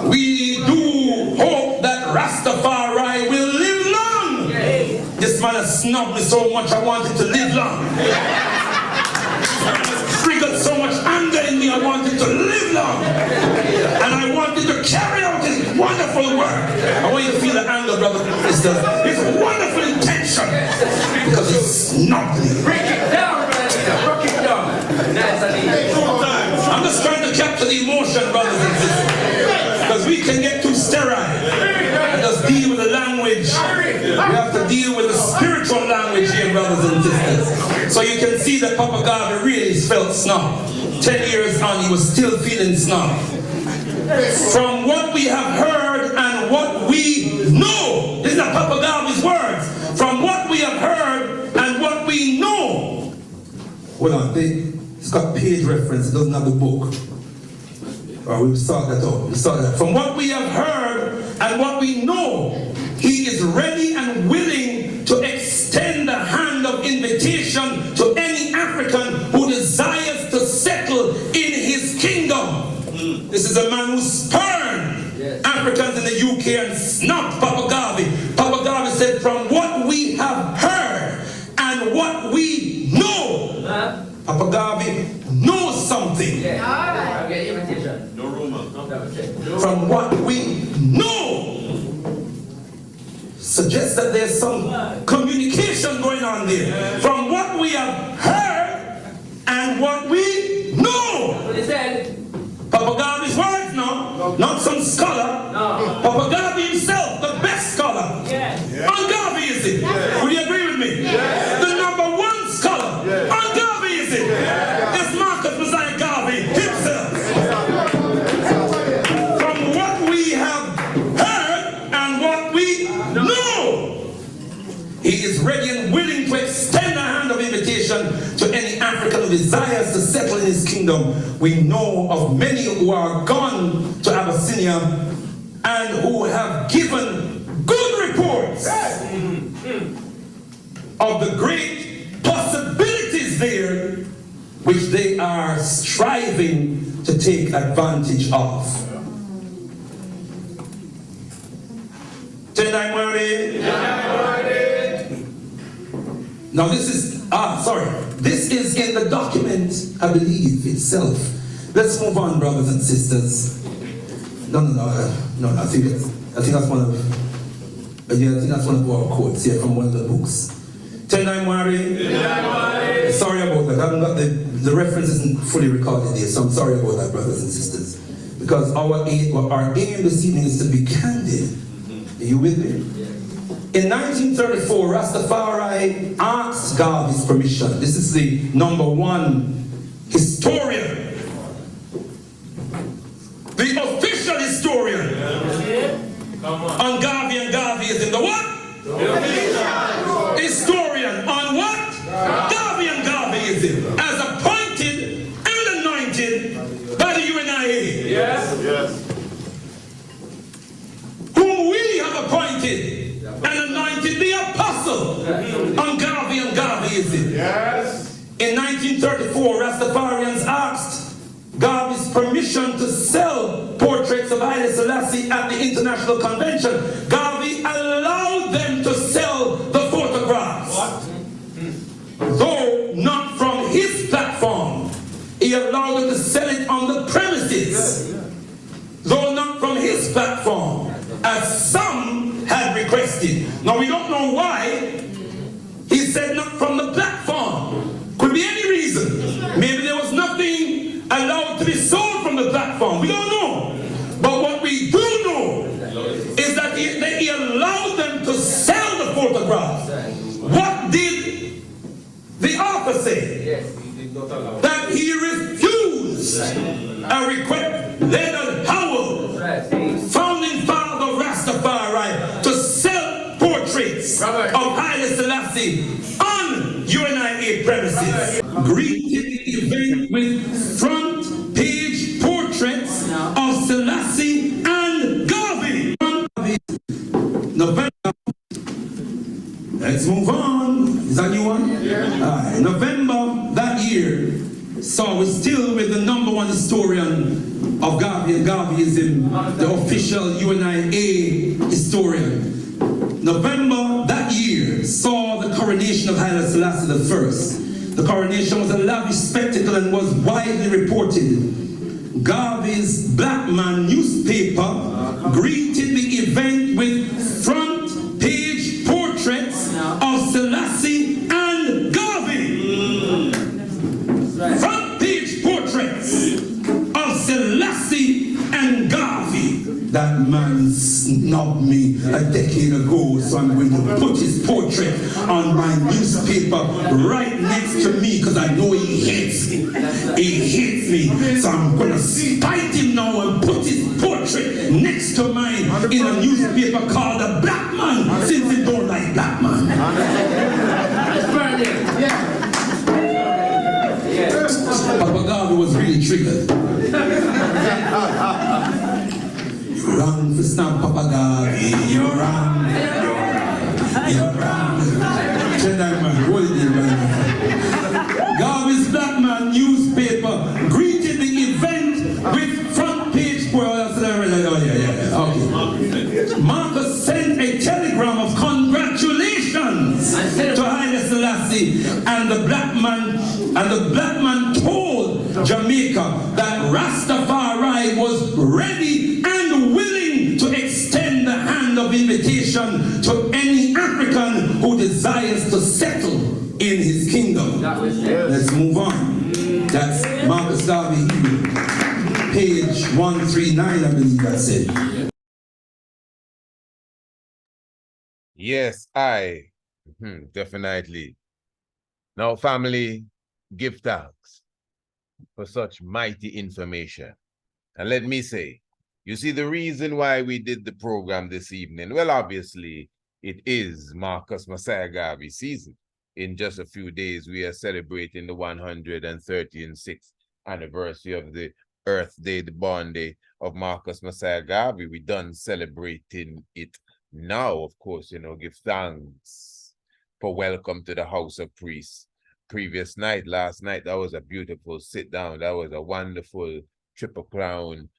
We do hope that Rastafari will live long. This man has snubbed me so much I want him to live long. Triggered so much anger in me I want him to live long. And I want him to carry out his wonderful work. I want you to feel the anger, brothers and sisters. His wonderful intention. Because he's snubbed me. Break it down, break it down. I'm just trying to capture the emotion, brothers and sisters. Because we can get too sterile and just deal with the language. We have to deal with the spiritual language here, brothers and sisters. So you can see that Papa Garvey really felt snubbed. 10 years on, he was still feeling snubbed. From what we have heard and what we know, these are Papa Garvey's words. From what we have heard and what we know. Hold on, it's got page reference, it doesn't have the book. Or we saw that out. We saw that. From what we have heard and what we know, he is ready and willing to extend the hand of invitation to any African who desires to settle in his kingdom. This is a man who spurned Africans in the UK and snubbed Papa Garvey. Papa Garvey said, from what we have heard and what we know, Papa Garvey knows something. No rumor. From what we know, suggests that there's some communication going on there. From what we have heard and what we know. What he said. Papa Garvey's words now, not some scholar. No. Papa Garvey himself, the best we? No! He is ready and willing to extend a hand of invitation to any African who desires to settle in his kingdom. We know of many who are gone to Abyssinia and who have given good reports of the great possibilities there which they are striving to take advantage of. Now this is, this is in the document, I believe, itself. Let's move on, brothers and sisters. No, I think that's one of, I think that's one of our quotes here from one of the books. Sorry about that. I haven't got the reference isn't fully recorded here, so I'm sorry about that, brothers and sisters. Because our aim this evening is to be candid. Are you with me? In 1934, Rastafari asked Garvey's permission. This is the #1 historian, the official historian on Garvey and Garvey is in the what? Historian on what? Garvey and Garveyism, as appointed and anointed by the UNIA. Yes. Yes. Whom we have appointed and anointed the apostle on Garvey and Garveyism. Yes. In 1934, Rastafarians asked Garvey's permission to sell portraits of Haile Selassie at the International Convention. Garvey allowed them to sell the photographs. Though not from his platform, he allowed them to sell it on the premises. Though not from his platform, as some had requested. Now we don't know why he said not from the platform. Could be any reason. Maybe there was nothing allowed to be sold from the platform. We don't know. But what we do know is that he allowed them to sell the photographs. What did the author say? Yes, he did not allow. That he refused a request. Leonard Howell, founding father of Rastafari, to sell portraits of Haile Selassie on UNIA premises. Greeted the event with front page portraits of Selassie and Garvey. November. Let's move on. Is that new one? Yeah. November that year. So we're still with the #1 historian of Garvey and Garveyism, the official UNIA historian. November that year saw the coronation of Haile Selassie I. The coronation was a lavish spectacle and was widely reported. Garvey's Black Man newspaper greeted the event with front page portraits of Selassie and Garvey. Front page portraits of Selassie and Garvey. That man snubbed me a decade ago, so I'm going to put his portrait on my newspaper right next to me because I know he hates me. He hates me, so I'm going to spite him now and put his portrait next to mine in a newspaper called The Black Man, since he don't like black man. Papa Garvey was really triggered. You run for stamp, Papa Garvey. You run. Garvey's Black Man newspaper greeted the event with front page. Marcus sent a telegram of congratulations to Haile Selassie, and the black man told Jamaica that Rastafari was ready and willing to extend the hand of invitation to any African who desires to settle in his kingdom. Let's move on. That's Marcus Garvey, page 139, I believe that's it. Yes, definitely. Now, family, give thanks for such mighty information. And let me say, You see, the reason why we did the program this evening, well, obviously, it is Marcus Mosiah Garvey season. In just a few days, we are celebrating the 136th anniversary of the Earth Day, the born day of Marcus Mosiah Garvey. We done celebrating it now, of course, you know, give thanks for welcome to the House of Priests. Previous night, last night, that was a beautiful sit down. That was a wonderful Triple Crown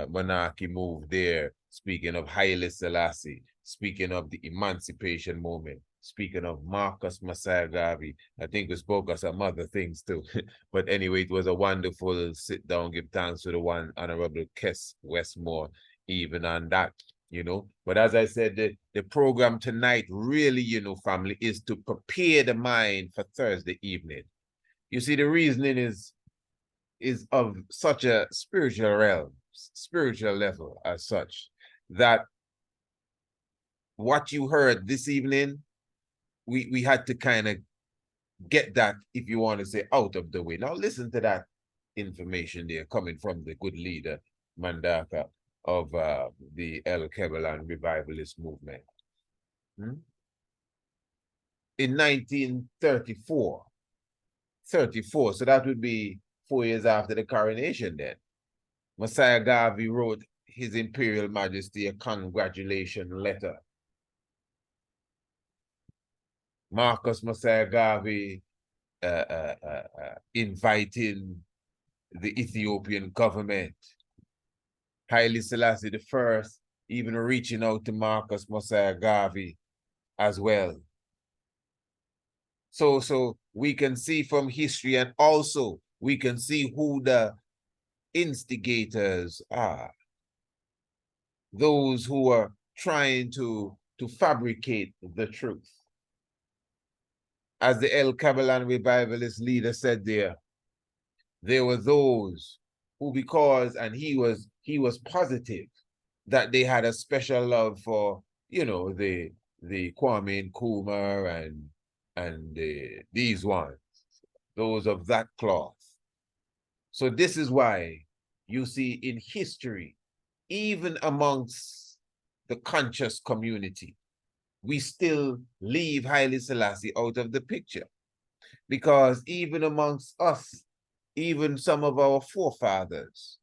monarchy move there. Speaking of Haile Selassie, speaking of the emancipation movement, speaking of Marcus Mosiah Garvey. I think we spoke of some other things too. But anyway, it was a wonderful sit down, give thanks to the one Honorable Kes Westmore, even on that, you know. But as I said, the program tonight really, you know, family, is to prepare the mind for Thursday evening. You see, the reasoning is of such a spiritual realm, spiritual level as such, that what you heard this evening, we had to kind of get that, if you want to say, out of the way. Now listen to that information there coming from the good leader, Mandaka, of the El Kebalan revivalist movement. In 1934, so that would be 4 years after the coronation then, Mosiah Garvey wrote His Imperial Majesty a congratulation letter. Marcus Mosiah Garvey inviting the Ethiopian government. Haile Selassie I even reaching out to Marcus Mosiah Garvey as well. So we can see from history, and also we can see who the instigators are. Those who are trying to fabricate the truth. As the El Kabbalan revivalist leader said there were those who, because, and he was positive that they had a special love for, you know, the Kwame Nkrumah and these ones, those of that cloth. So this is why you see in history, even amongst the conscious community, we still leave Haile Selassie out of the picture. Because even amongst us, even some of our forefathers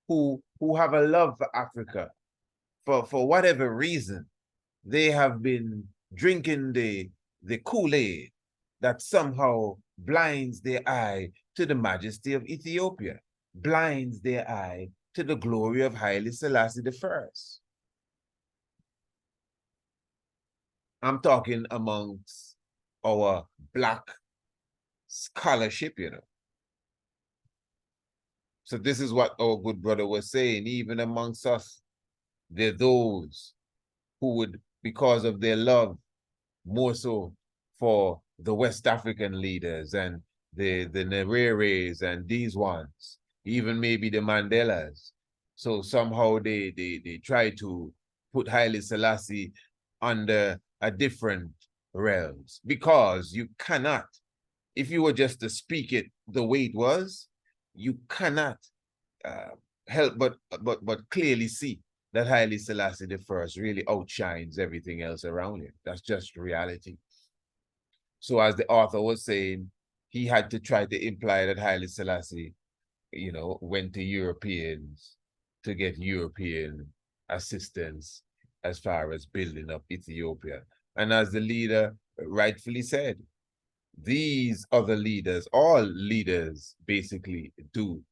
who have a love for Africa, for whatever reason, they have been drinking the Kool-Aid that somehow blinds their eye to the majesty of Ethiopia, blinds their eye to the glory of Haile Selassie I. I'm talking amongst our Black scholarship, you know. So this is what our good brother was saying. Even amongst us, there are those who would, because of their love, more so for the West African leaders and the Nyereres and these ones, even maybe the Mandelas. So somehow they try to put Haile Selassie under a different realms, because you cannot, if you were just to speak it the way it was, you cannot help but clearly see that Haile Selassie I really outshines everything else around him. That's just reality. So as the author was saying, he had to try to imply that Haile Selassie, you know, went to Europeans to get European assistance as far as building up Ethiopia. And as the leader rightfully said, these other leaders, all leaders basically do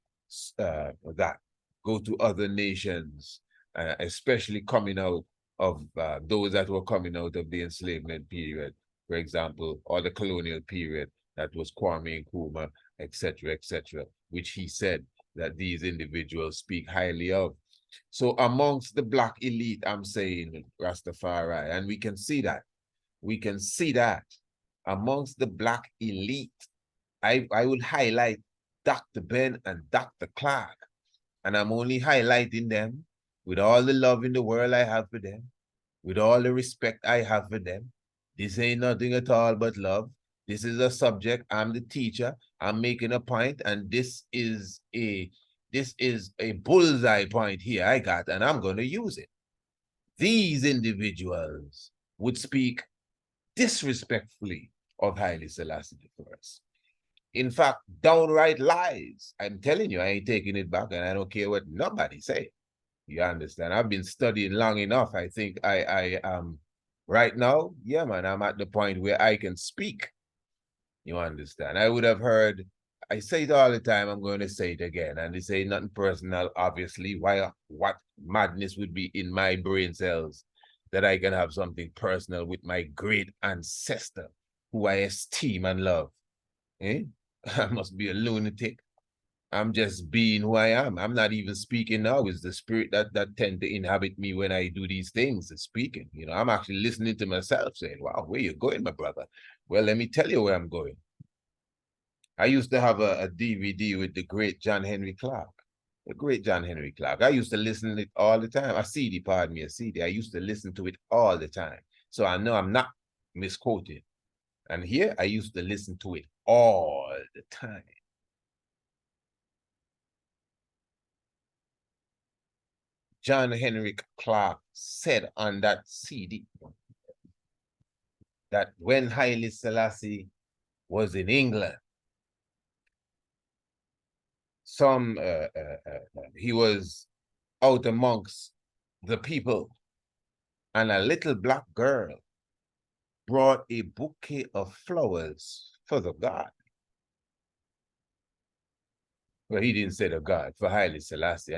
that, go to other nations, especially coming out of those that were coming out of the enslavement period, for example, or the colonial period, that was Kwame Nkrumah, etc., which he said that these individuals speak highly of. So amongst the Black elite, I'm saying Rastafari, and we can see that. We can see that amongst the Black elite. I will highlight Dr. Ben and Dr. Clark, and I'm only highlighting them with all the love in the world I have for them, with all the respect I have for them. This ain't nothing at all but love. This is a subject. I'm the teacher. I'm making a point, and this is a this is a bullseye point here I got, and I'm going to use it. These individuals would speak disrespectfully of Haile Selassie I. In fact, downright lies. I'm telling you, I ain't taking it back, and I don't care what nobody say. You understand? I've been studying long enough. I think I right now, yeah, man, I'm at the point where I can speak. You understand? I would have heard, I say it all the time, I'm going to say it again, and they say nothing personal, obviously. Why, what madness would be in my brain cells that I can have something personal with my great ancestor who I esteem and love? Eh? I must be a lunatic. I'm just being who I am. I'm not even speaking now. It's the spirit that tend to inhabit me when I do these things, is speaking. You know, I'm actually listening to myself saying, wow, where you going, my brother? Well, let me tell you where I'm going. I used to have a DVD with the great John Henry Clark. The great John Henry Clark. I used to listen to it all the time. A CD, pardon me, a CD. I used to listen to it all the time. So I know I'm not misquoted. And here, I used to listen to it all the time. John Henry Clark said on that CD that when Haile Selassie was in England, he was out amongst the people, and a little black girl brought a bouquet of flowers for the god. Well, he didn't say the god, for Haile Selassie,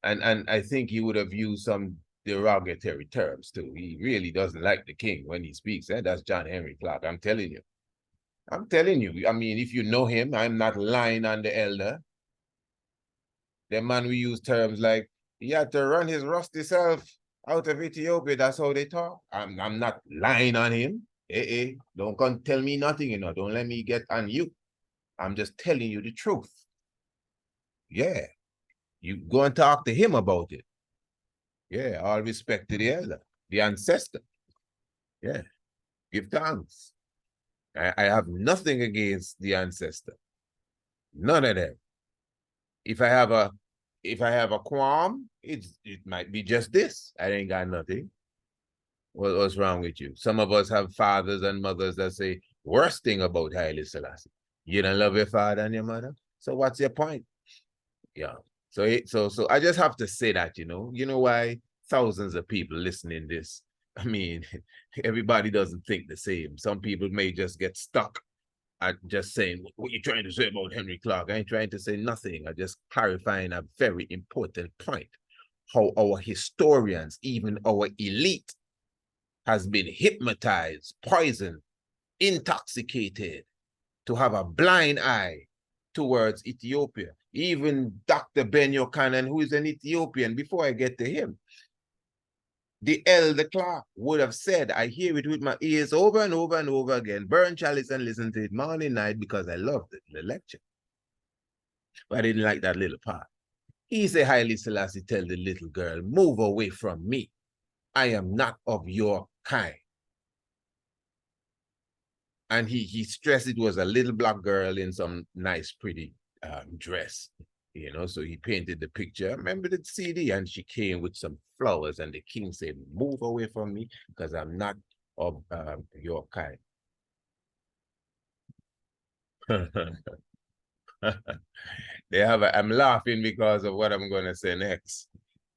and I think he would have used some derogatory terms too. He really doesn't like the king when he speaks. And that's John Henry Clark. I'm telling you. I'm telling you. I mean, if you know him, I'm not lying on the elder. The man will use terms like, he had to run his rusty self out of Ethiopia. That's how they talk. I'm not lying on him. Don't come tell me nothing, you know. Don't let me get on you. I'm just telling you the truth. Yeah. You go and talk to him about it. Yeah, all respect to the elder, the ancestor. Yeah, give thanks. I have nothing against the ancestor. None of them. If I have a qualm, it might be just this. I ain't got nothing. What's wrong with you? Some of us have fathers and mothers that say worst thing about Haile Selassie. You don't love your father and your mother. So what's your point? Yeah. So I just have to say that, you know why thousands of people listening this. I mean, everybody doesn't think the same. Some people may just get stuck at just saying, what you trying to say about Henry Clark? I ain't trying to say nothing. I'm just clarifying a very important point. How our historians, even our elite, has been hypnotized, poisoned, intoxicated to have a blind eye towards Ethiopia. Even Dr. Ben Yochanan, who is an Ethiopian, before I get to him, the elder Clark would have said, I hear it with my ears over and over and over again, burn chalice and listen to it morning, night, because I loved the lecture. But I didn't like that little part. He said, Haile Selassie tell the little girl, move away from me. I am not of your kind. And he stressed it was a little black girl in some nice, pretty dress, so he painted the picture. I remember the CD, and she came with some flowers, and the king said, move away from me because I'm not of your kind. I'm laughing because of what I'm going to say next.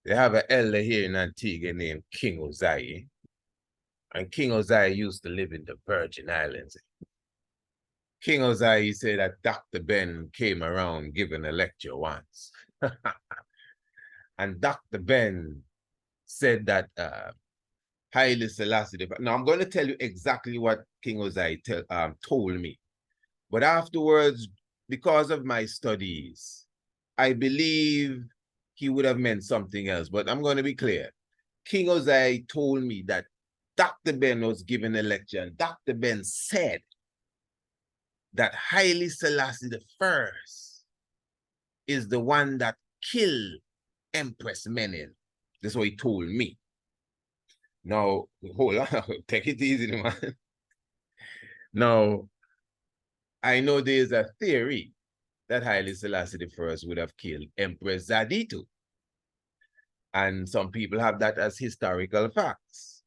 They have an elder here in Antigua named King Mosiah. And King Mosiah used to live in the Virgin Islands. King Mosiah said that Dr. Ben came around giving a lecture once. And Dr. Ben said that Haile Selassie, now I'm going to tell you exactly what King Mosiah told me. But afterwards, because of my studies, I believe he would have meant something else, but I'm going to be clear. King Mosiah told me that Dr. Ben was giving a lecture, and Dr. Ben said that Haile Selassie I is the one that killed Empress Menen. That's what he told me. Now, hold on, take it easy, man. Now, I know there's a theory that Haile Selassie I would have killed Empress Zaditu. And some people have that as historical facts.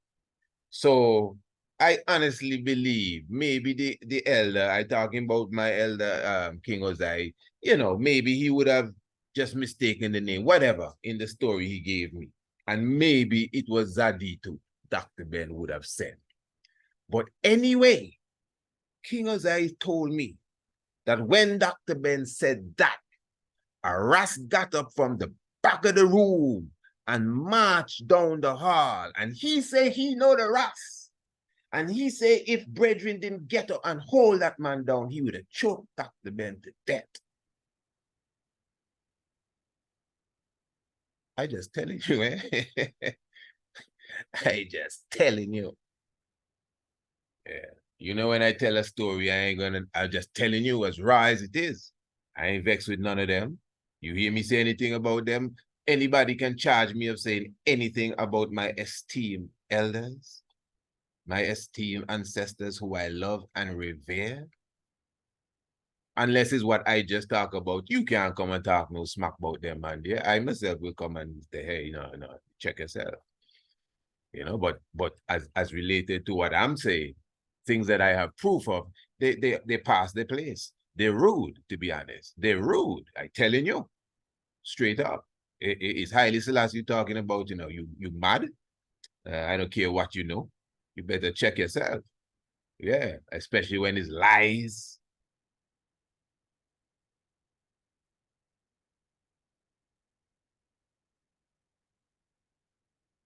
So I honestly believe maybe the elder, I talking about my elder King Ozai, you know, maybe he would have just mistaken the name, whatever, in the story he gave me. And maybe it was Zaditu, Dr. Ben would have said. But anyway, King Ozai told me that when Dr. Ben said that, a ras got up from the back of the room and marched down the hall. And he say he know the ras. And he say if brethren didn't get up and hold that man down, he would have choked Dr. Ben to death. I just telling you, eh? I just telling you. Yeah. You know, when I tell a story, I'm just telling you as raw as it is. I ain't vexed with none of them. You hear me say anything about them? Anybody can charge me of saying anything about my esteemed elders, my esteemed ancestors who I love and revere. Unless it's what I just talk about, you can't come and talk no smack about them, man. Yeah, I myself will come and say, hey, no, check yourself. You know, but as related to what I'm saying, things that I have proof of, they pass the place. They're rude, to be honest. They're rude. I'm telling you, straight up. It's Haile Selassie you're talking about, you know, you mad? I don't care what you know. You better check yourself. Yeah, especially when it's lies.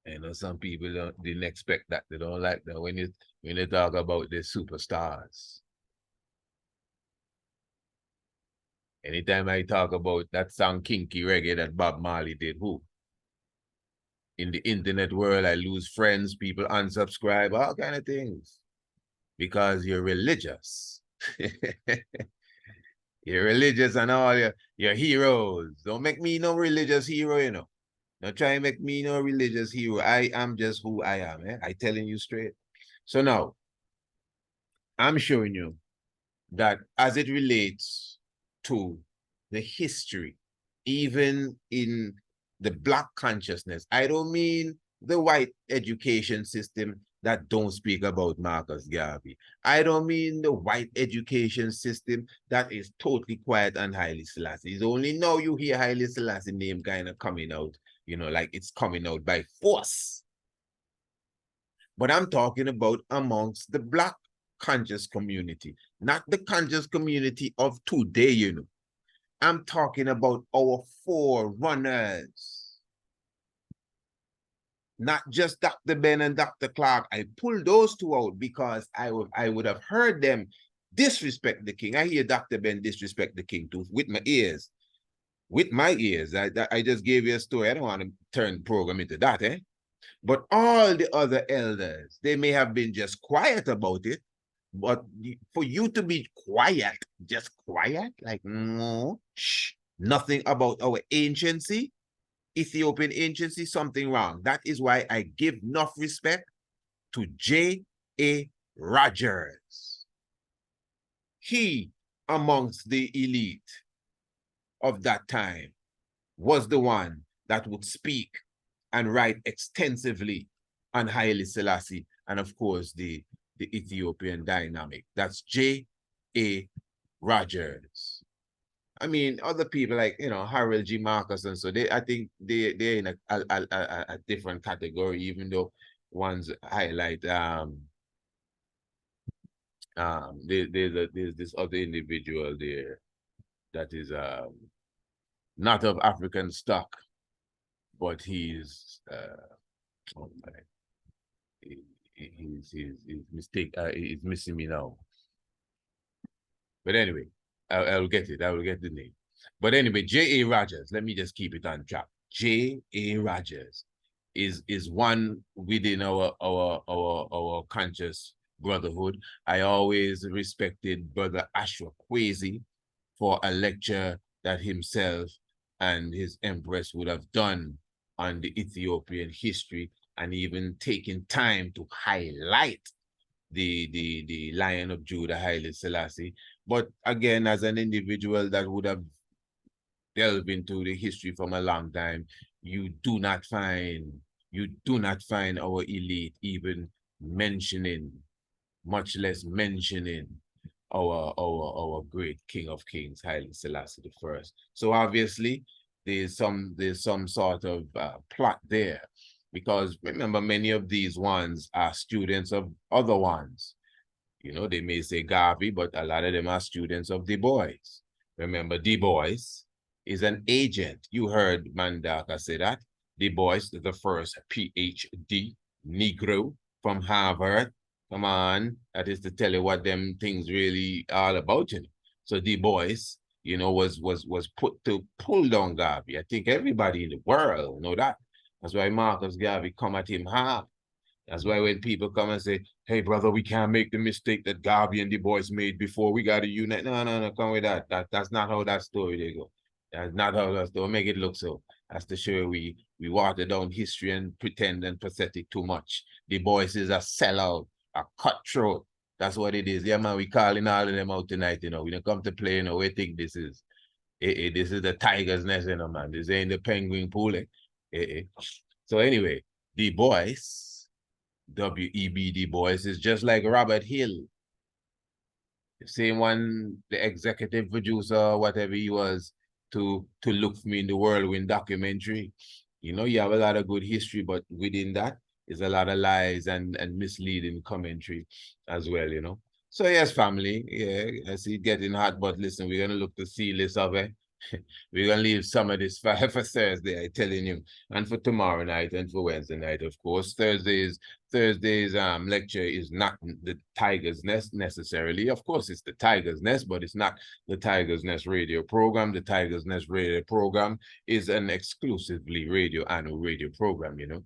You know, some people didn't expect that. They don't like that when they talk about the superstars. Anytime I talk about that song Kinky Reggae that Bob Marley did, who? In the internet world, I lose friends, people unsubscribe, all kind of things. Because you're religious. You're religious and all your heroes. Don't make me no religious hero, you know. Don't try and make me no religious hero. I am just who I am. Eh? I'm telling you straight. So now, I'm showing you that as it relates to the history, even in the Black consciousness, I don't mean the white education system that don't speak about Marcus Garvey. I don't mean the white education system that is totally quiet on Haile Selassie. It's only now you hear Haile Selassie name kind of coming out, you know, like it's coming out by force. But I'm talking about amongst the Black conscious community, not the conscious community of today, you know. I'm talking about our forerunners. Not just Dr. Ben and Dr. Clark. I pulled those two out because I would have heard them disrespect the king. I hear Dr. Ben disrespect the king too, with my ears. With my ears. I just gave you a story. I don't want to turn the program into that, eh? But all the other elders, they may have been just quiet about it, but for you to be quiet, just quiet, like, no, shh, nothing about our anciency, Ethiopian anciency, something wrong. That is why I give enough respect to J.A. Rogers. He, amongst the elite of that time, was the one that would speak and write extensively on Haile Selassie and, of course, the Ethiopian dynamic. That's J.A. Rogers. I mean, other people like, you know, Harold G. Marcus and so, I think they're in a different category, even though ones highlight, there's this other individual there that is not of African stock, but he's he's missing me now. But anyway, I'll get it. I will get the name. But anyway, J.A. Rogers, let me just keep it on track. J.A. Rogers is one within our conscious brotherhood. I always respected Brother ARCHAEOASTRONOMER for a lecture that himself and his empress would have done on the Ethiopian history, and even taking time to highlight the Lion of Judah, Haile Selassie, But again, as an individual that would have delved into the history from a long time, you do not find our elite even mentioning, much less mentioning our great King of Kings, Haile Selassie the First. So obviously, there's some sort of plot there, because remember, many of these ones are students of other ones. You know, they may say Garvey, but a lot of them are students of Du Bois. Remember, Du Bois is an agent. You heard Mandaka say that. Du Bois, the first PhD Negro from Harvard. Come on, that is to tell you what them things really all about, you know. So Du Bois, you know, was put to pull down Garvey. I think everybody in the world know that. That's why Marcus Garvey come at him hard. That's why when people come and say, hey, brother, we can't make the mistake that Garvey and Du Bois made before, we got to unite. No, come with that. That's not how that story they go. That's not how that story. Make it look so. That's to show we water down history and pretend and pathetic too much. Du Bois is a sellout, a cutthroat. That's what it is. Yeah, man, we calling all of them out tonight, you know. We don't come to play, you know. We think this is. This is the tiger's nest, you know, man. This ain't the penguin pool. So anyway, Du Bois, W.E.B. Du Bois, is just like Robert Hill. The same one, the executive producer, whatever he was, to Look for Me in the Whirlwind documentary. You know, you have a lot of good history, but within that is a lot of lies and misleading commentary as well, you know. So yes, family, yeah, I see it getting hot, but listen, we're gonna look to see this of it. We're gonna leave some of this for Thursday, I'm telling you, and for tomorrow night and for Wednesday night, of course. Thursday's lecture is not the Tiger's Nest necessarily. Of course, it's the Tiger's Nest, but it's not the Tiger's Nest radio program. The Tiger's Nest radio program is an exclusively annual radio program, you know,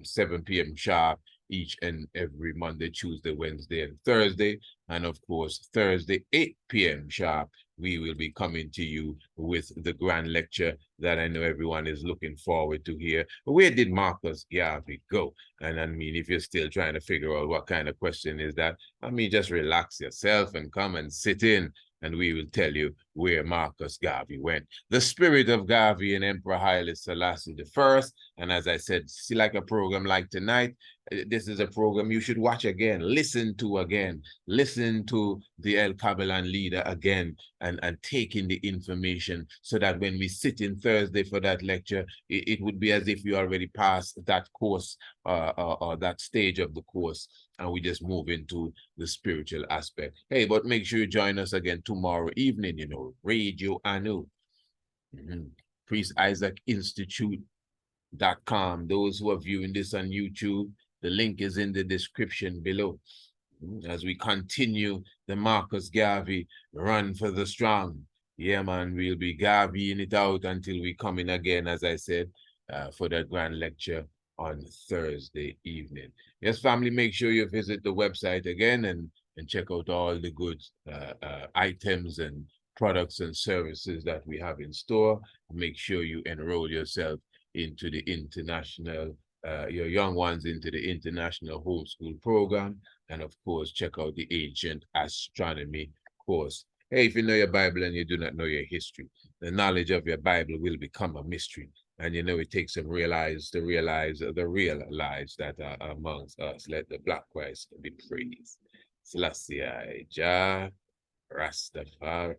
7 p.m. sharp each and every Monday, Tuesday, Wednesday, and Thursday. And of course, Thursday, 8 p.m. sharp, we will be coming to you with the grand lecture that I know everyone is looking forward to hear. Where did Marcus Garvey go? And I mean, if you're still trying to figure out what kind of question is that, I mean, just relax yourself and come and sit in, and we will tell you where Marcus Garvey went. The spirit of Garvey and Emperor Haile Selassie I. And as I said, see, like a program like tonight, this is a program you should watch again, listen to the El Kabalan leader again, and take in the information, so that when we sit in Thursday for that lecture, it would be as if you already passed that course or that stage of the course, and we just move into the spiritual aspect. Hey, but make sure you join us again tomorrow evening, you know, Radio Anu, Priest Isaac Institute.com. Those who are viewing this on YouTube, the link is in the description below. As we continue the Marcus Garvey run for the strong. Yeah, man, we'll be Garveying it out until we come in again, as I said, for that grand lecture on Thursday evening. Yes, family, make sure you visit the website again and check out all the good items and products and services that we have in store. Make sure you enroll yourself into the international, your young ones into the international homeschool program. And of course, check out the Ancient Astronomy Course. Hey, if you know your Bible and you do not know your history, the knowledge of your Bible will become a mystery. And you know, it takes some realize the real lives that are amongst us. Let the Black Christ be praised. Selassie, Jah, Rastafari.